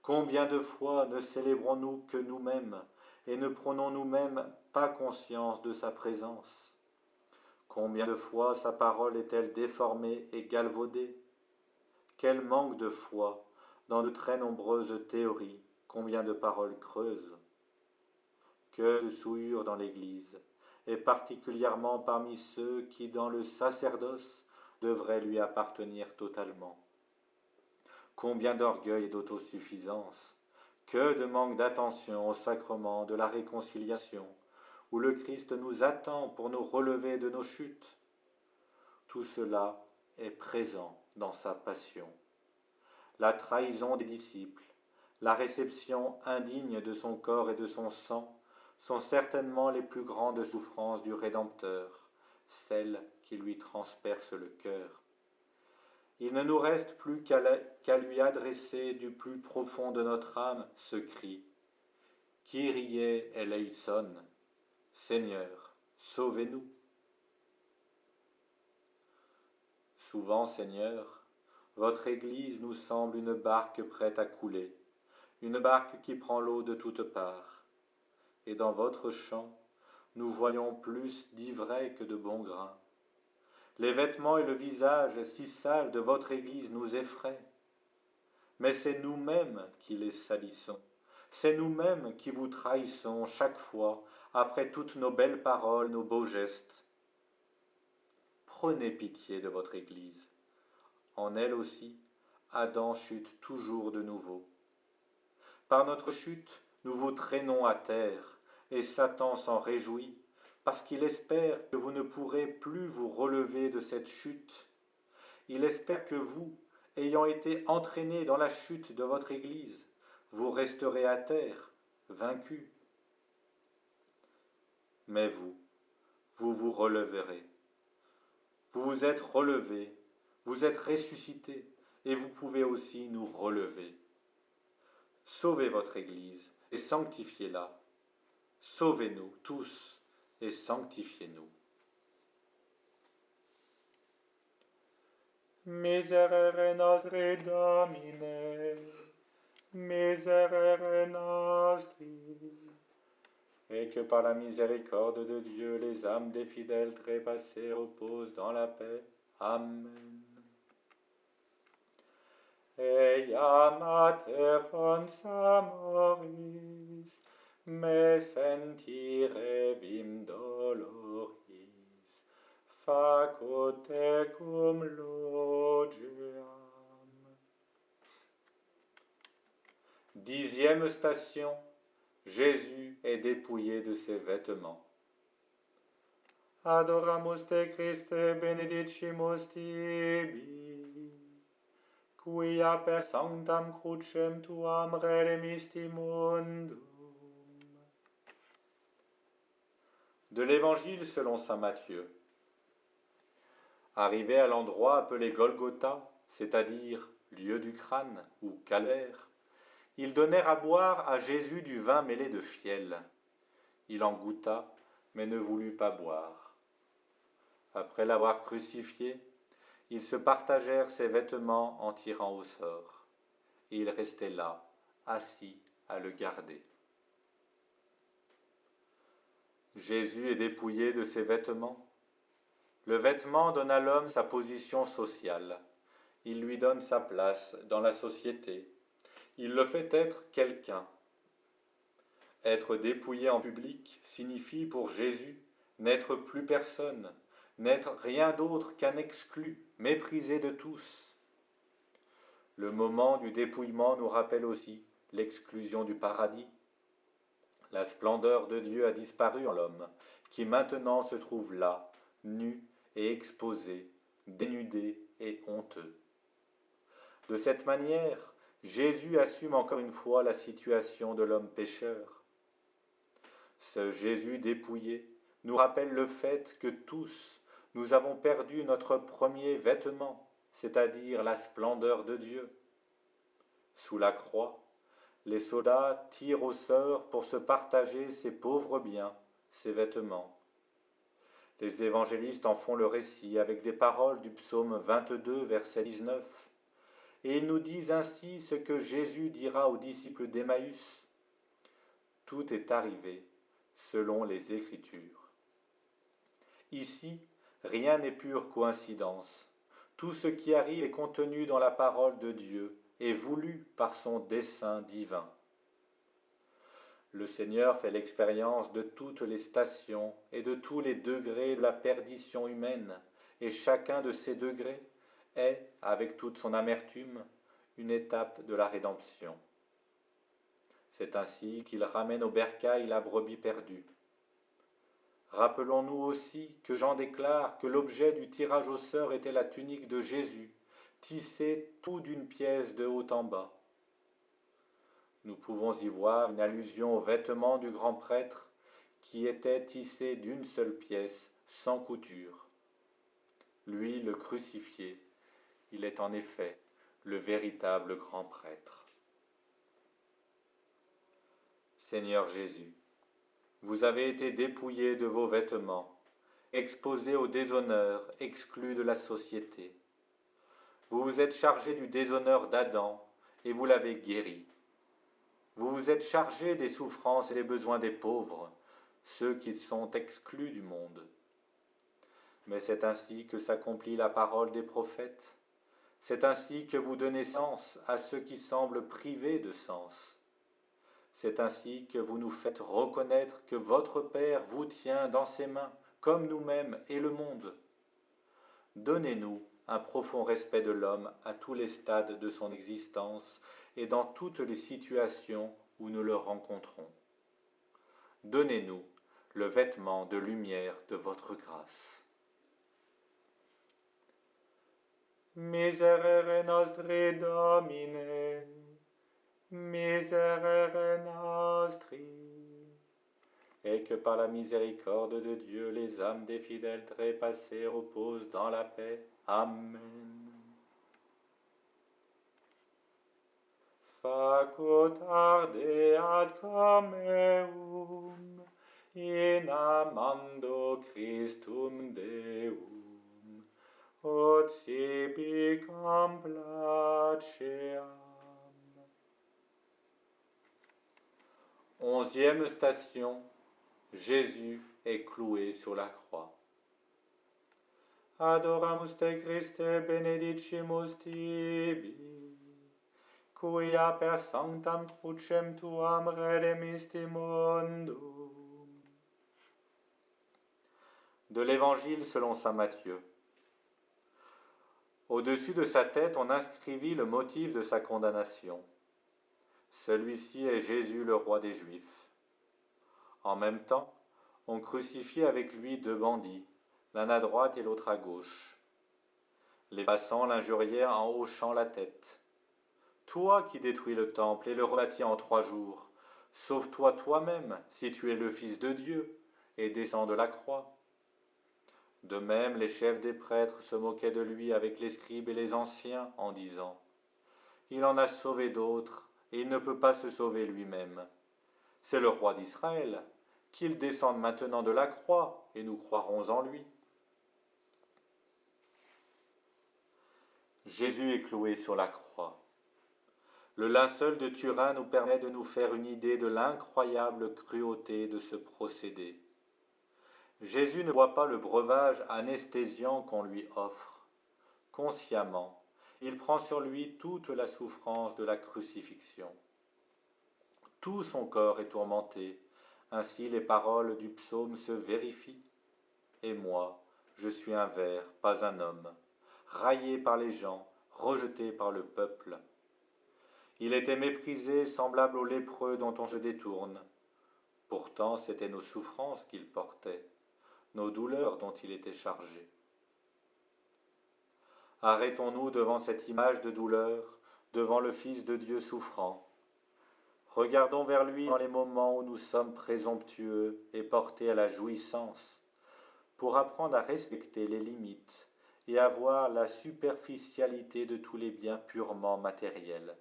Combien de fois ne célébrons-nous que nous-mêmes et ne prenons nous-mêmes pas conscience de sa présence? Combien de fois sa parole est-elle déformée et galvaudée? Quel manque de foi dans de très nombreuses théories, combien de paroles creuses! Que de souillure dans l'Église, et particulièrement parmi ceux qui, dans le sacerdoce, devraient lui appartenir totalement. Combien d'orgueil et d'autosuffisance, que de manque d'attention au sacrement de la réconciliation, où le Christ nous attend pour nous relever de nos chutes. Tout cela est présent dans sa passion. La trahison des disciples, la réception indigne de son corps et de son sang sont certainement les plus grandes souffrances du Rédempteur, celles qui lui transpercent le cœur. Il ne nous reste plus qu'à lui adresser du plus profond de notre âme ce cri « Kyrie eleison » Seigneur, sauvez-nous. Souvent, Seigneur, votre Église nous semble une barque prête à couler, une barque qui prend l'eau de toutes parts. Et dans votre chant, nous voyons plus d'ivraie que de bon grain. Les vêtements et le visage si sales de votre Église nous effraient. Mais c'est nous-mêmes qui les salissons. C'est nous-mêmes qui vous trahissons chaque fois, après toutes nos belles paroles, nos beaux gestes. Prenez pitié de votre Église. En elle aussi, Adam chute toujours de nouveau. Par notre chute, nous vous traînons à terre, et Satan s'en réjouit, parce qu'il espère que vous ne pourrez plus vous relever de cette chute. Il espère que vous, ayant été entraînés dans la chute de votre Église, vous resterez à terre, vaincus. Mais vous vous releverez. Vous vous êtes relevés, vous êtes ressuscités, et vous pouvez aussi nous relever. Sauvez votre Église et sanctifiez-la. Sauvez-nous tous et sanctifiez-nous. Miserere nostri Domine, miserere nostri. Et que par la miséricorde de Dieu, les âmes des fidèles trépassés reposent dans la paix. Amen. Ea mater fons amoris, me sentire vim doloris, facut tecum logiam. 10e station. Jésus est dépouillé de ses vêtements. Adoramus te Christe benedicimus tibi, quia per sanctam crucem tuam redemisti mundum. De l'Évangile selon saint Matthieu. Arrivé à l'endroit appelé Golgotha, c'est-à-dire lieu du crâne ou calvaire, ils donnèrent à boire à Jésus du vin mêlé de fiel. Il en goûta, mais ne voulut pas boire. Après l'avoir crucifié, ils se partagèrent ses vêtements en tirant au sort, et il restait là, assis à le garder. Jésus est dépouillé de ses vêtements. Le vêtement donne à l'homme sa position sociale. Il lui donne sa place dans la société. Il le fait être quelqu'un. Être dépouillé en public signifie pour Jésus n'être plus personne, n'être rien d'autre qu'un exclu, méprisé de tous. Le moment du dépouillement nous rappelle aussi l'exclusion du paradis. La splendeur de Dieu a disparu en l'homme, qui maintenant se trouve là, nu et exposé, dénudé et honteux. De cette manière, Jésus assume encore une fois la situation de l'homme pécheur. Ce Jésus dépouillé nous rappelle le fait que tous, nous avons perdu notre premier vêtement, c'est-à-dire la splendeur de Dieu. Sous la croix, les soldats tirent au sort pour se partager ses pauvres biens, ses vêtements. Les évangélistes en font le récit avec des paroles du psaume 22, verset 19. et ils nous disent ainsi ce que Jésus dira aux disciples d'Emmaüs. Tout est arrivé selon les Écritures. Ici, rien n'est pure coïncidence. Tout ce qui arrive est contenu dans la parole de Dieu et voulu par son dessein divin. Le Seigneur fait l'expérience de toutes les stations et de tous les degrés de la perdition humaine, et chacun de ces degrés est, avec toute son amertume, une étape de la rédemption. C'est ainsi qu'il ramène au bercail la brebis perdue. Rappelons-nous aussi que Jean déclare que l'objet du tirage au sort était la tunique de Jésus, tissée tout d'une pièce de haut en bas. Nous pouvons y voir une allusion aux vêtements du grand prêtre qui étaient tissés d'une seule pièce, sans couture. Lui, le crucifié, il est en effet le véritable grand prêtre. Seigneur Jésus, vous avez été dépouillé de vos vêtements, exposé au déshonneur, exclu de la société. Vous vous êtes chargé du déshonneur d'Adam et vous l'avez guéri. Vous vous êtes chargé des souffrances et des besoins des pauvres, ceux qui sont exclus du monde. Mais c'est ainsi que s'accomplit la parole des prophètes. C'est ainsi que vous donnez sens à ceux qui semblent privés de sens. C'est ainsi que vous nous faites reconnaître que votre Père vous tient dans ses mains, comme nous-mêmes et le monde. Donnez-nous un profond respect de l'homme à tous les stades de son existence et dans toutes les situations où nous le rencontrons. Donnez-nous le vêtement de lumière de votre grâce. Miserere nostri Domine, miserere nostri. Et que par la miséricorde de Dieu, les âmes des fidèles trépassés reposent dans la paix. Amen. Facutarde ad comeum, in amando Christum Deum, ut sibi complaceam. 11e station. Jésus est cloué sur la croix. Adoramus te Christe benedicimus tibi, quia per sanctam crucem tuam redemisti mundum. De l'Évangile selon saint Matthieu. Au-dessus de sa tête, on inscrivit le motif de sa condamnation. Celui-ci est Jésus, le roi des Juifs. En même temps, on crucifiait avec lui 2 bandits, l'un à droite et l'autre à gauche. Les passants l'injurièrent en hochant la tête. Toi qui détruis le temple et le rebâtis en 3 jours, sauve-toi toi-même si tu es le Fils de Dieu et descends de la croix. De même, les chefs des prêtres se moquaient de lui avec les scribes et les anciens en disant « Il en a sauvé d'autres et il ne peut pas se sauver lui-même. C'est le roi d'Israël, qu'il descende maintenant de la croix et nous croirons en lui. » Jésus est cloué sur la croix. Le linceul de Turin nous permet de nous faire une idée de l'incroyable cruauté de ce procédé. Jésus ne boit pas le breuvage anesthésiant qu'on lui offre. Consciemment, il prend sur lui toute la souffrance de la crucifixion. Tout son corps est tourmenté, ainsi les paroles du psaume se vérifient. Et moi, je suis un ver, pas un homme, raillé par les gens, rejeté par le peuple. Il était méprisé, semblable au lépreux dont on se détourne. Pourtant, c'étaient nos souffrances qu'il portait, nos douleurs dont il était chargé. Arrêtons-nous devant cette image de douleur, devant le Fils de Dieu souffrant. Regardons vers lui dans les moments où nous sommes présomptueux et portés à la jouissance, pour apprendre à respecter les limites et à voir la superficialité de tous les biens purement matériels.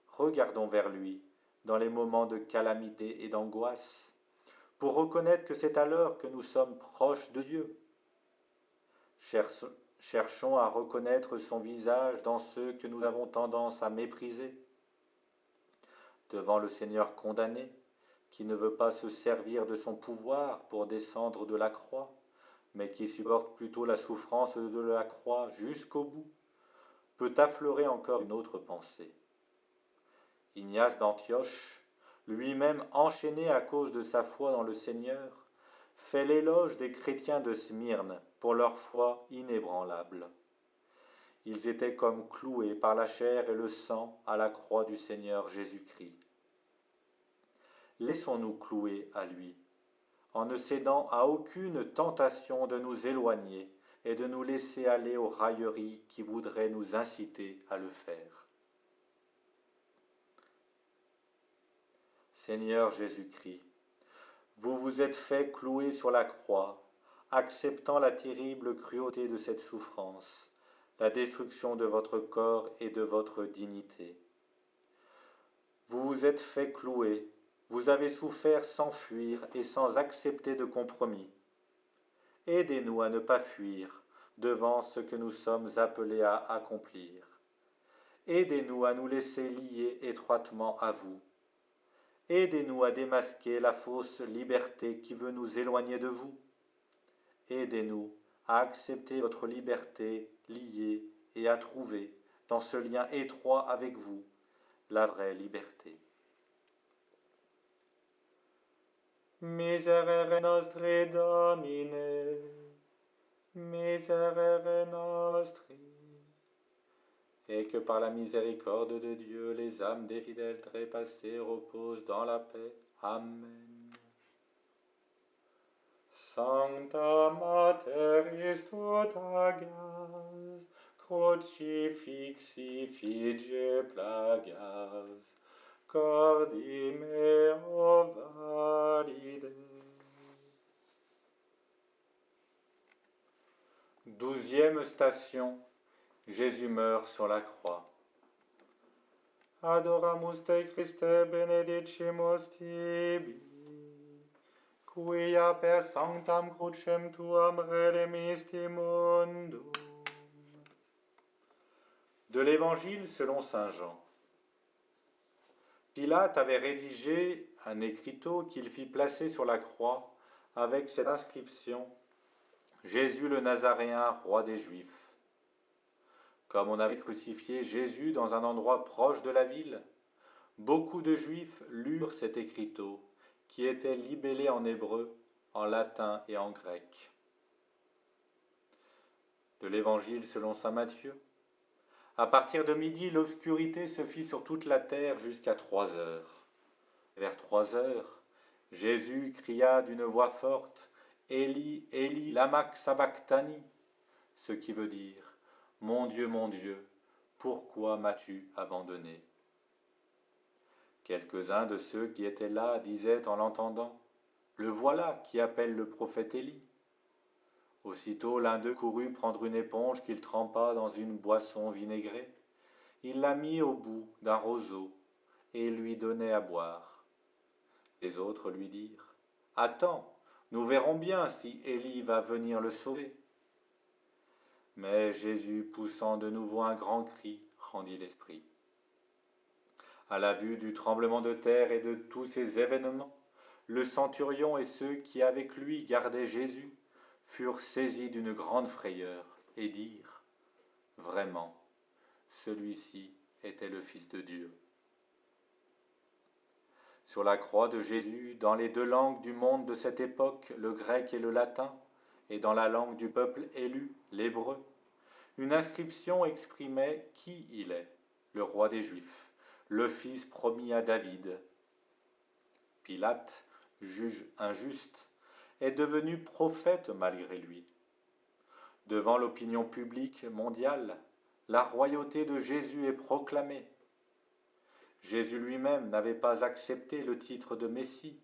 Regardons vers lui dans les moments de calamité et d'angoisse, pour reconnaître que c'est alors que nous sommes proches de Dieu. cherchons à reconnaître son visage dans ceux que nous avons tendance à mépriser. Devant le Seigneur condamné, qui ne veut pas se servir de son pouvoir pour descendre de la croix, mais qui supporte plutôt la souffrance de la croix jusqu'au bout, peut affleurer encore une autre pensée. Ignace d'Antioche, lui-même enchaîné à cause de sa foi dans le Seigneur, fait l'éloge des chrétiens de Smyrne pour leur foi inébranlable. Ils étaient comme cloués par la chair et le sang à la croix du Seigneur Jésus-Christ. Laissons-nous clouer à lui, en ne cédant à aucune tentation de nous éloigner et de nous laisser aller aux railleries qui voudraient nous inciter à le faire. Seigneur Jésus-Christ, vous vous êtes fait clouer sur la croix, acceptant la terrible cruauté de cette souffrance, la destruction de votre corps et de votre dignité. Vous vous êtes fait clouer, vous avez souffert sans fuir et sans accepter de compromis. Aidez-nous à ne pas fuir devant ce que nous sommes appelés à accomplir. Aidez-nous à nous laisser lier étroitement à vous. Aidez-nous à démasquer la fausse liberté qui veut nous éloigner de vous. Aidez-nous à accepter votre liberté liée et à trouver, dans ce lien étroit avec vous, la vraie liberté. Miserere nostri Domine, miserere nostri. Et que par la miséricorde de Dieu, les âmes des fidèles trépassés reposent dans la paix. Amen. Sancta Materis tutagas, crucifixi fige plagas, cordi meo valide. 12e station. Jésus meurt sur la croix. Adoramus te Christe benedicimus tibi, quia per sanctam crucem tuam redemisti mundum. De l'Évangile selon saint Jean. Pilate avait rédigé un écriteau qu'il fit placer sur la croix avec cette inscription « Jésus le Nazaréen, roi des Juifs ». Comme on avait crucifié Jésus dans un endroit proche de la ville, beaucoup de Juifs lurent cet écriteau qui était libellé en hébreu, en latin et en grec. De l'Évangile selon saint Matthieu. À partir de midi, l'obscurité se fit sur toute la terre jusqu'à 3 heures. Vers 3 heures, Jésus cria d'une voix forte « Élie, Élie, lama sabachthani » ce qui veut dire « Mon Dieu, pourquoi m'as-tu abandonné » Quelques-uns de ceux qui étaient là disaient en l'entendant « Le voilà qui appelle le prophète Élie ». Aussitôt l'un d'eux courut prendre une éponge qu'il trempa dans une boisson vinaigrée. Il la mit au bout d'un roseau et lui donnait à boire. Les autres lui dirent « Attends, nous verrons bien si Élie va venir le sauver. » Mais Jésus, poussant de nouveau un grand cri, rendit l'esprit. À la vue du tremblement de terre et de tous ces événements, le centurion et ceux qui avec lui gardaient Jésus furent saisis d'une grande frayeur et dirent « Vraiment, celui-ci était le Fils de Dieu. » Sur la croix de Jésus, dans les 2 langues du monde de cette époque, le grec et le latin, et dans la langue du peuple élu, l'hébreu, une inscription exprimait qui il est, le roi des Juifs, le fils promis à David. Pilate, juge injuste, est devenu prophète malgré lui. Devant l'opinion publique mondiale, la royauté de Jésus est proclamée. Jésus lui-même n'avait pas accepté le titre de Messie,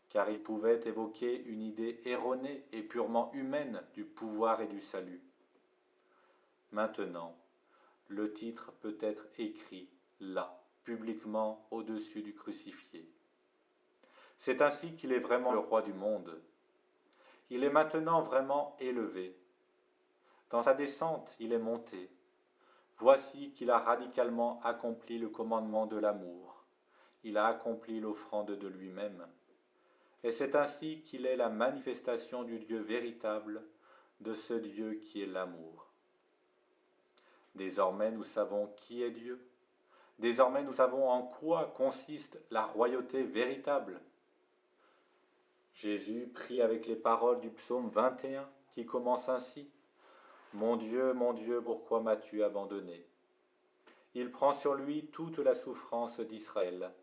car il pouvait évoquer une idée erronée et purement humaine du pouvoir et du salut. Maintenant, le titre peut être écrit là, publiquement au-dessus du crucifié. C'est ainsi qu'il est vraiment le roi du monde. Il est maintenant vraiment élevé. Dans sa descente, il est monté. Voici qu'il a radicalement accompli le commandement de l'amour. Il a accompli l'offrande de lui-même. Et c'est ainsi qu'il est la manifestation du Dieu véritable, de ce Dieu qui est l'amour. Désormais, nous savons qui est Dieu. Désormais, nous savons en quoi consiste la royauté véritable. Jésus prie avec les paroles du psaume 21 qui commence ainsi. Mon Dieu, pourquoi m'as-tu abandonné? Il prend sur lui toute la souffrance d'Israël,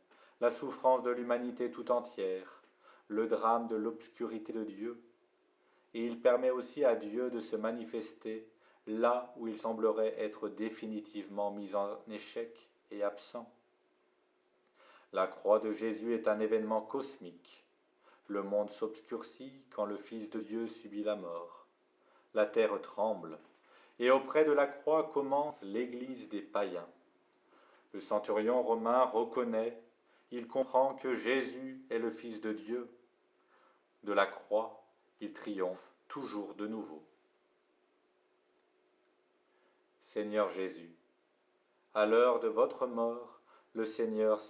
la souffrance de l'humanité tout entière, le drame de l'obscurité de Dieu, et il permet aussi à Dieu de se manifester là où il semblerait être définitivement mis en échec et absent. La croix de Jésus est un événement cosmique. Le monde s'obscurcit quand le Fils de Dieu subit la mort. La terre tremble, et auprès de la croix commence l'Église des païens. Le centurion romain reconnaît, il comprend que Jésus est le Fils de Dieu. De la croix, il triomphe toujours de nouveau. Seigneur Jésus, à l'heure de votre mort, le Seigneur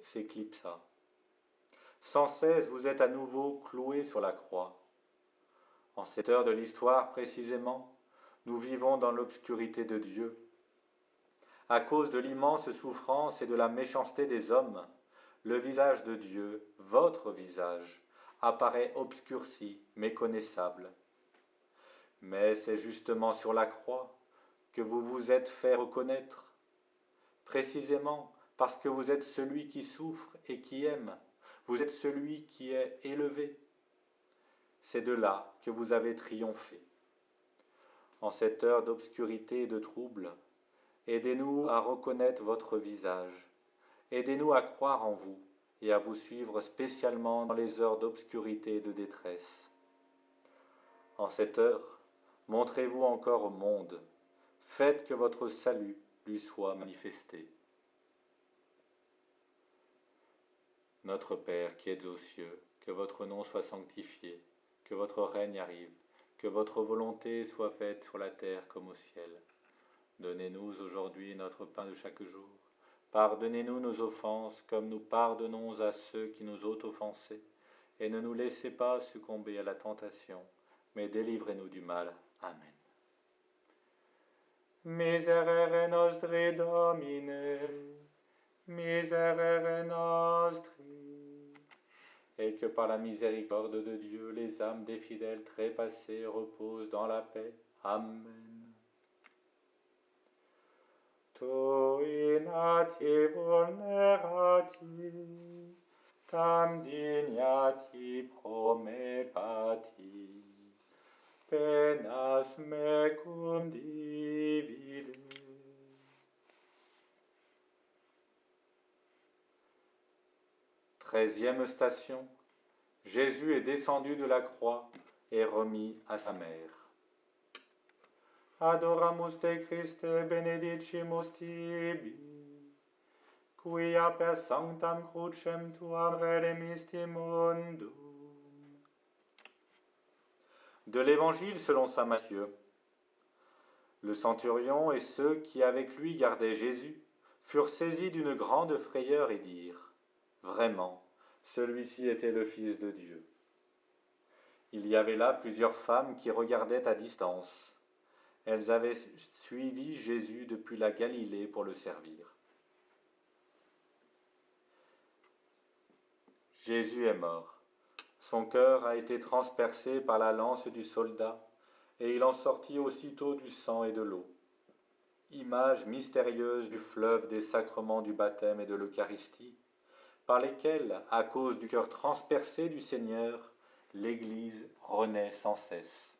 s'éclipsa. Sans cesse, vous êtes à nouveau cloué sur la croix. En cette heure de l'histoire précisément, nous vivons dans l'obscurité de Dieu. À cause de l'immense souffrance et de la méchanceté des hommes, le visage de Dieu, votre visage, apparaît obscurci, méconnaissable. Mais c'est justement sur la croix que vous vous êtes fait reconnaître, précisément parce que vous êtes celui qui souffre et qui aime, vous êtes celui qui est élevé. C'est de là que vous avez triomphé. En cette heure d'obscurité et de trouble, aidez-nous à reconnaître votre visage, aidez-nous à croire en vous et à vous suivre spécialement dans les heures d'obscurité et de détresse. En cette heure, montrez-vous encore au monde, faites que votre salut lui soit manifesté. Notre Père qui êtes aux cieux, que votre nom soit sanctifié, que votre règne arrive, que votre volonté soit faite sur la terre comme au ciel. Donnez-nous aujourd'hui notre pain de chaque jour. Pardonnez-nous nos offenses comme nous pardonnons à ceux qui nous ont offensés. Et ne nous laissez pas succomber à la tentation, mais délivrez-nous du mal. Amen. Miserere nostri Domine, miserere nostri. Et que par la miséricorde de Dieu, les âmes des fidèles trépassés reposent dans la paix. Amen. Tui nati vulnerati, tam dignati promepati, penas mecum divide. Treizième station. Jésus est descendu de la croix et remis à sa mère. Adoramus te Christe benedicimus tibi, quia per sanctam crucem tuam redemisti mundum. De l'Évangile selon saint Matthieu. Le centurion et ceux qui avec lui gardaient Jésus furent saisis d'une grande frayeur et dirent : Vraiment, celui-ci était le Fils de Dieu. Il y avait là plusieurs femmes qui regardaient à distance. Elles avaient suivi Jésus depuis la Galilée pour le servir. Jésus est mort. Son cœur a été transpercé par la lance du soldat, et il en sortit aussitôt du sang et de l'eau. Image mystérieuse du fleuve des sacrements du baptême et de l'Eucharistie, par lesquels, à cause du cœur transpercé du Seigneur, l'Église renaît sans cesse.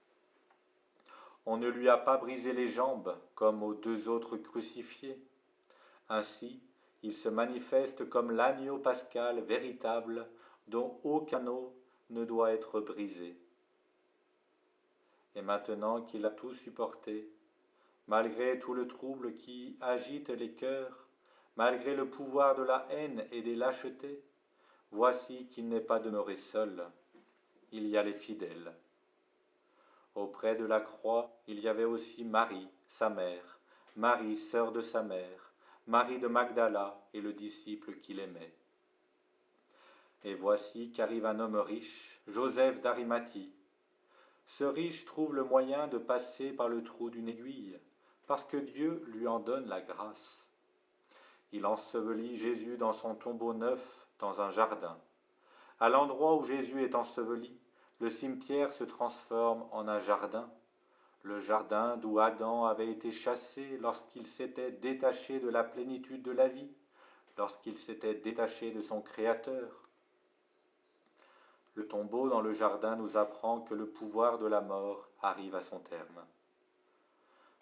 On ne lui a pas brisé les jambes comme aux deux autres crucifiés. Ainsi, il se manifeste comme l'agneau pascal véritable dont aucun os ne doit être brisé. Et maintenant qu'il a tout supporté, malgré tout le trouble qui agite les cœurs, malgré le pouvoir de la haine et des lâchetés, voici qu'il n'est pas demeuré seul, il y a les fidèles. Auprès de la croix, il y avait aussi Marie, sa mère, Marie, sœur de sa mère, Marie de Magdala et le disciple qu'il aimait. Et voici qu'arrive un homme riche, Joseph d'Arimathie. Ce riche trouve le moyen de passer par le trou d'une aiguille, parce que Dieu lui en donne la grâce. Il ensevelit Jésus dans son tombeau neuf, dans un jardin. À l'endroit où Jésus est enseveli, le cimetière se transforme en un jardin, le jardin d'où Adam avait été chassé lorsqu'il s'était détaché de la plénitude de la vie, lorsqu'il s'était détaché de son Créateur. Le tombeau dans le jardin nous apprend que le pouvoir de la mort arrive à son terme.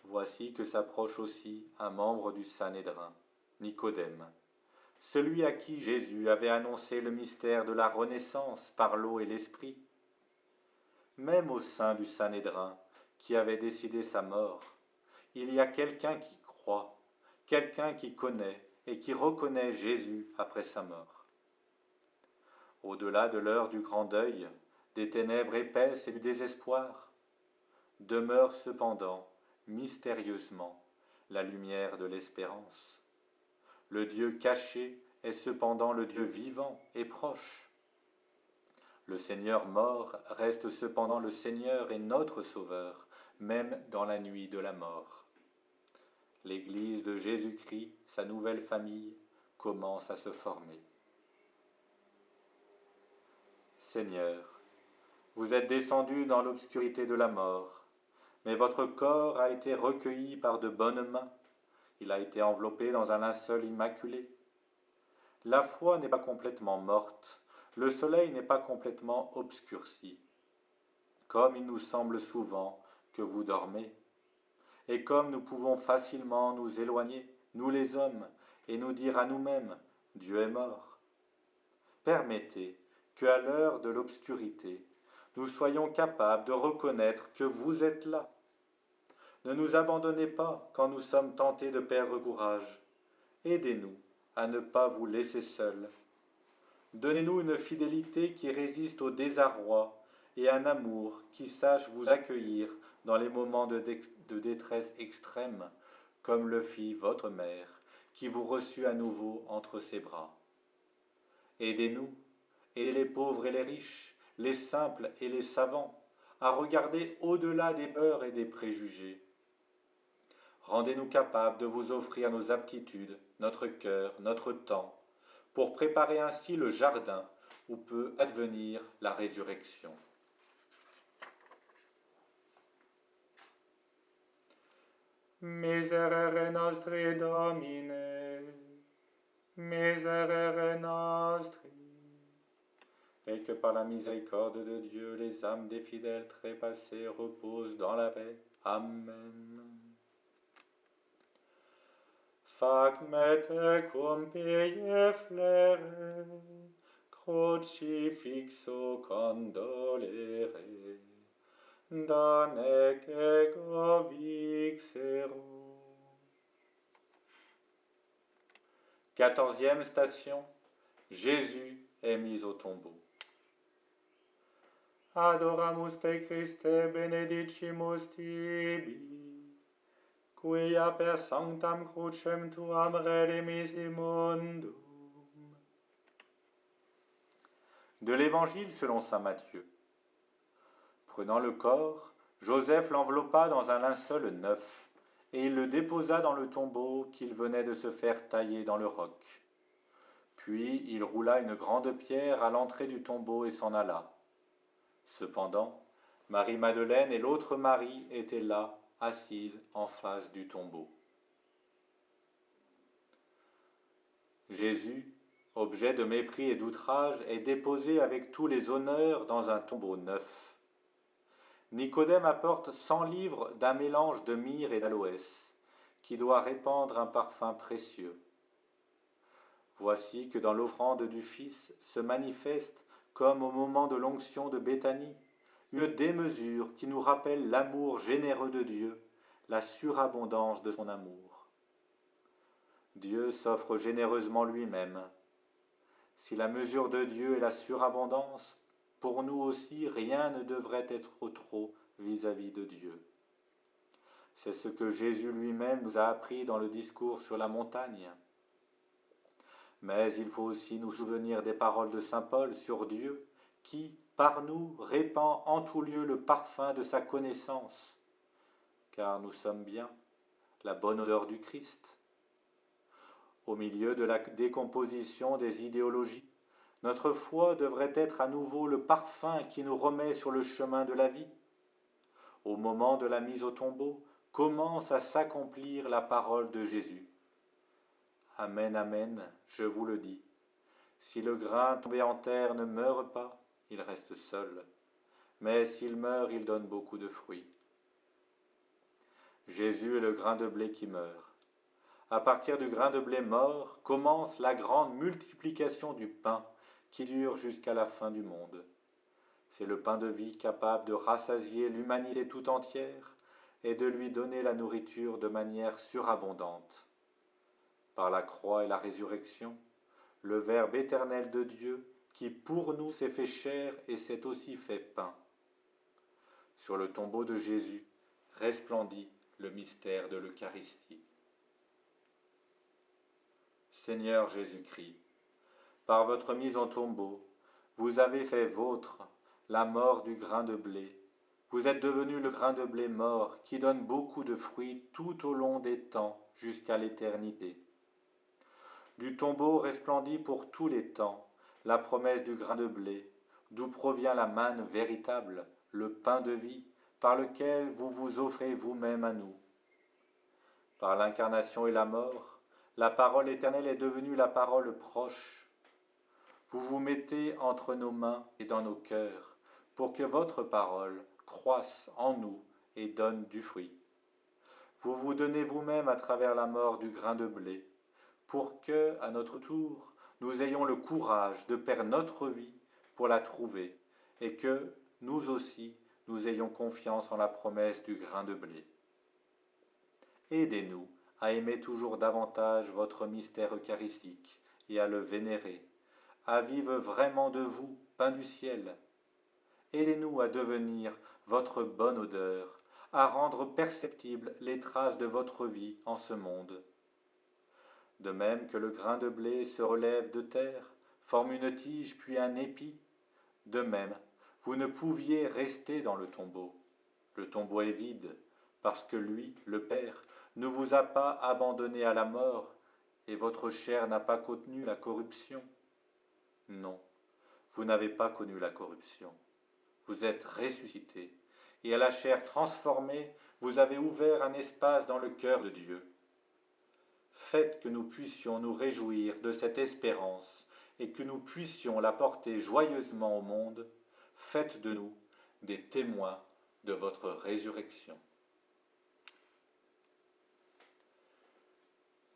Voici que s'approche aussi un membre du Sanhédrin, Nicodème, celui à qui Jésus avait annoncé le mystère de la renaissance par l'eau et l'esprit. Même au sein du Sanhédrin, qui avait décidé sa mort, il y a quelqu'un qui croit, quelqu'un qui connaît et qui reconnaît Jésus après sa mort. Au-delà de l'heure du grand deuil, des ténèbres épaisses et du désespoir, demeure cependant, mystérieusement, la lumière de l'espérance. Le Dieu caché est cependant le Dieu vivant et proche. Le Seigneur mort reste cependant le Seigneur et notre Sauveur, même dans la nuit de la mort. L'Église de Jésus-Christ, sa nouvelle famille, commence à se former. Seigneur, vous êtes descendu dans l'obscurité de la mort, mais votre corps a été recueilli par de bonnes mains. Il a été enveloppé dans un linceul immaculé. La foi n'est pas complètement morte, le soleil n'est pas complètement obscurci, comme il nous semble souvent que vous dormez, et comme nous pouvons facilement nous éloigner, nous les hommes, et nous dire à nous-mêmes, Dieu est mort. Permettez qu'à l'heure de l'obscurité, nous soyons capables de reconnaître que vous êtes là. Ne nous abandonnez pas quand nous sommes tentés de perdre courage. Aidez-nous à ne pas vous laisser seuls. Donnez-nous une fidélité qui résiste au désarroi et un amour qui sache vous accueillir dans les moments de détresse extrême, comme le fit votre mère, qui vous reçut à nouveau entre ses bras. Aidez-nous, aidez les pauvres et les riches, les simples et les savants, à regarder au-delà des peurs et des préjugés. Rendez-nous capables de vous offrir nos aptitudes, notre cœur, notre temps, pour préparer ainsi le jardin où peut advenir la résurrection. Miserere nostri Domine, miserere nostri. Et que par la miséricorde de Dieu, les âmes des fidèles trépassés reposent dans la paix. Amen. Fac me tecum pie flere, crucifixo condolere, danec ego vixero. 14e station, Jésus est mis au tombeau. Adoramus te Christe, benedicimus tibi, quia per sanctam crucem tuam redemisi mundum. De l'Évangile selon saint Matthieu. Prenant le corps, Joseph l'enveloppa dans un linceul neuf, et il le déposa dans le tombeau qu'il venait de se faire tailler dans le roc. Puis il roula une grande pierre à l'entrée du tombeau et s'en alla. Cependant, Marie-Madeleine et l'autre Marie étaient là, assises en face du tombeau. Jésus, objet de mépris et d'outrage, est déposé avec tous les honneurs dans un tombeau neuf. Nicodème apporte 100 livres d'un mélange de myrrhe et d'aloès, qui doit répandre un parfum précieux. Voici que dans l'offrande du Fils se manifeste, comme au moment de l'onction de Béthanie, une démesure qui nous rappelle l'amour généreux de Dieu, la surabondance de son amour. Dieu s'offre généreusement lui-même. Si la mesure de Dieu est la surabondance, pour nous aussi rien ne devrait être trop vis-à-vis de Dieu. C'est ce que Jésus lui-même nous a appris dans le discours sur la montagne. Mais il faut aussi nous souvenir des paroles de saint Paul sur Dieu, qui, par nous, répand en tout lieu le parfum de sa connaissance, car nous sommes bien la bonne odeur du Christ. Au milieu de la décomposition des idéologies, notre foi devrait être à nouveau le parfum qui nous remet sur le chemin de la vie. Au moment de la mise au tombeau, commence à s'accomplir la parole de Jésus. Amen, amen, je vous le dis. Si le grain tombé en terre ne meurt pas, il reste seul. Mais s'il meurt, il donne beaucoup de fruits. Jésus est le grain de blé qui meurt. À partir du grain de blé mort commence la grande multiplication du pain qui dure jusqu'à la fin du monde. C'est le pain de vie capable de rassasier l'humanité tout entière et de lui donner la nourriture de manière surabondante. Par la croix et la résurrection, le Verbe éternel de Dieu, qui pour nous s'est fait chair et s'est aussi fait pain. Sur le tombeau de Jésus resplendit le mystère de l'Eucharistie. Seigneur Jésus-Christ, par votre mise au tombeau, vous avez fait vôtre la mort du grain de blé. Vous êtes devenu le grain de blé mort qui donne beaucoup de fruits tout au long des temps jusqu'à l'éternité. Du tombeau resplendit pour tous les temps la promesse du grain de blé, d'où provient la manne véritable, le pain de vie, par lequel vous vous offrez vous-même à nous. Par l'incarnation et la mort, la parole éternelle est devenue la parole proche. Vous vous mettez entre nos mains et dans nos cœurs, pour que votre parole croisse en nous et donne du fruit. Vous vous donnez vous-même à travers la mort du grain de blé, pour que, à notre tour, nous ayons le courage de perdre notre vie pour la trouver, et que, nous aussi, nous ayons confiance en la promesse du grain de blé. Aidez-nous à aimer toujours davantage votre mystère eucharistique et à le vénérer, à vivre vraiment de vous, pain du ciel. Aidez-nous à devenir votre bonne odeur, à rendre perceptibles les traces de votre vie en ce monde. De même que le grain de blé se relève de terre, forme une tige puis un épi, de même, vous ne pouviez rester dans le tombeau. Le tombeau est vide, parce que lui, le Père, ne vous a pas abandonné à la mort, et votre chair n'a pas connu la corruption. Non, vous n'avez pas connu la corruption. Vous êtes ressuscité, et à la chair transformée, vous avez ouvert un espace dans le cœur de Dieu. Faites que nous puissions nous réjouir de cette espérance, et que nous puissions la porter joyeusement au monde. Faites de nous des témoins de votre résurrection.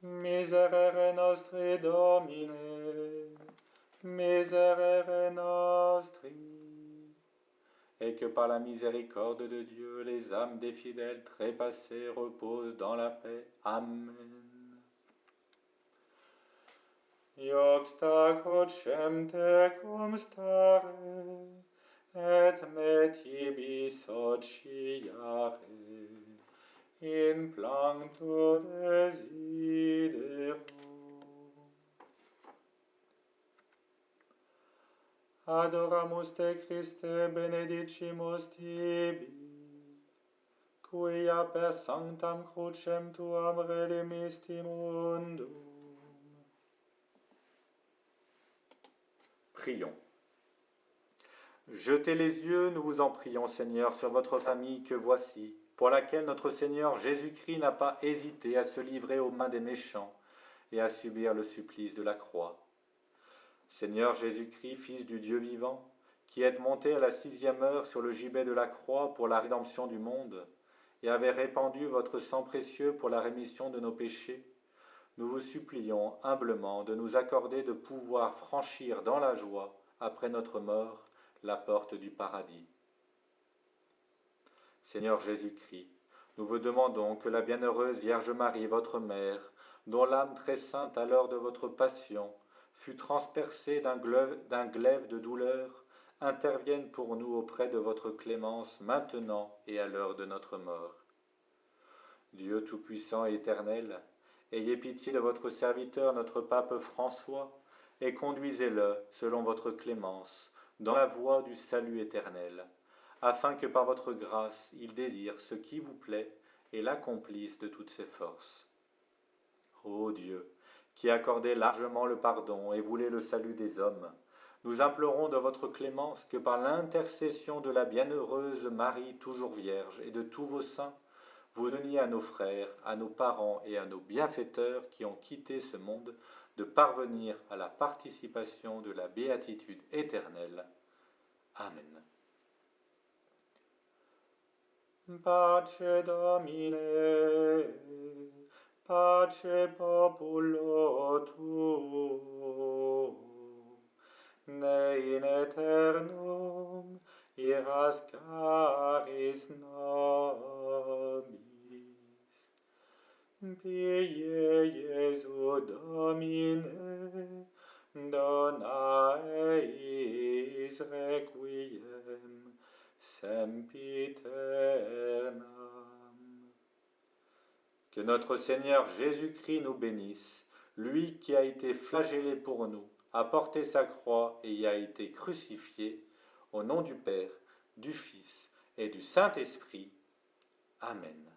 Miserere nostri Domine, miserere nostri. Et que par la miséricorde de Dieu, les âmes des fidèles trépassés reposent dans la paix. Amen. Ioxta crucem tecum stare, et me tibi sociare, in plancto desidero. Adoramus te Christe, benedicimus tibi, quia per sanctam crucem tuam redemisti mundum. Prions. Jetez les yeux, nous vous en prions, Seigneur, sur votre famille que voici, pour laquelle notre Seigneur Jésus-Christ n'a pas hésité à se livrer aux mains des méchants et à subir le supplice de la croix. Seigneur Jésus-Christ, Fils du Dieu vivant, qui êtes monté à la 6e heure sur le gibet de la croix pour la rédemption du monde, et avez répandu votre sang précieux pour la rémission de nos péchés, nous vous supplions humblement de nous accorder de pouvoir franchir dans la joie, après notre mort, la porte du paradis. Seigneur Jésus-Christ, nous vous demandons que la bienheureuse Vierge Marie, votre mère, dont l'âme très sainte à l'heure de votre passion fut transpercée d'un glaive de douleur, intervienne pour nous auprès de votre clémence, maintenant et à l'heure de notre mort. Dieu Tout-Puissant et Éternel, ayez pitié de votre serviteur, notre pape François, et conduisez-le, selon votre clémence, dans la voie du salut éternel, afin que par votre grâce il désire ce qui vous plaît et l'accomplisse de toutes ses forces. Ô Dieu, qui accordez largement le pardon et voulez le salut des hommes, nous implorons de votre clémence que par l'intercession de la bienheureuse Marie toujours vierge et de tous vos saints, vous donniez à nos frères, à nos parents et à nos bienfaiteurs qui ont quitté ce monde de parvenir à la participation de la béatitude éternelle. Amen. Pace Domine, pace populo tuo, ne in aeternum iras caris nobis. Pie Iesu Domine, dona eis requiem sempiternam. Que notre Seigneur Jésus-Christ nous bénisse, lui qui a été flagellé pour nous, a porté sa croix et y a été crucifié, au nom du Père, du Fils et du Saint-Esprit. Amen.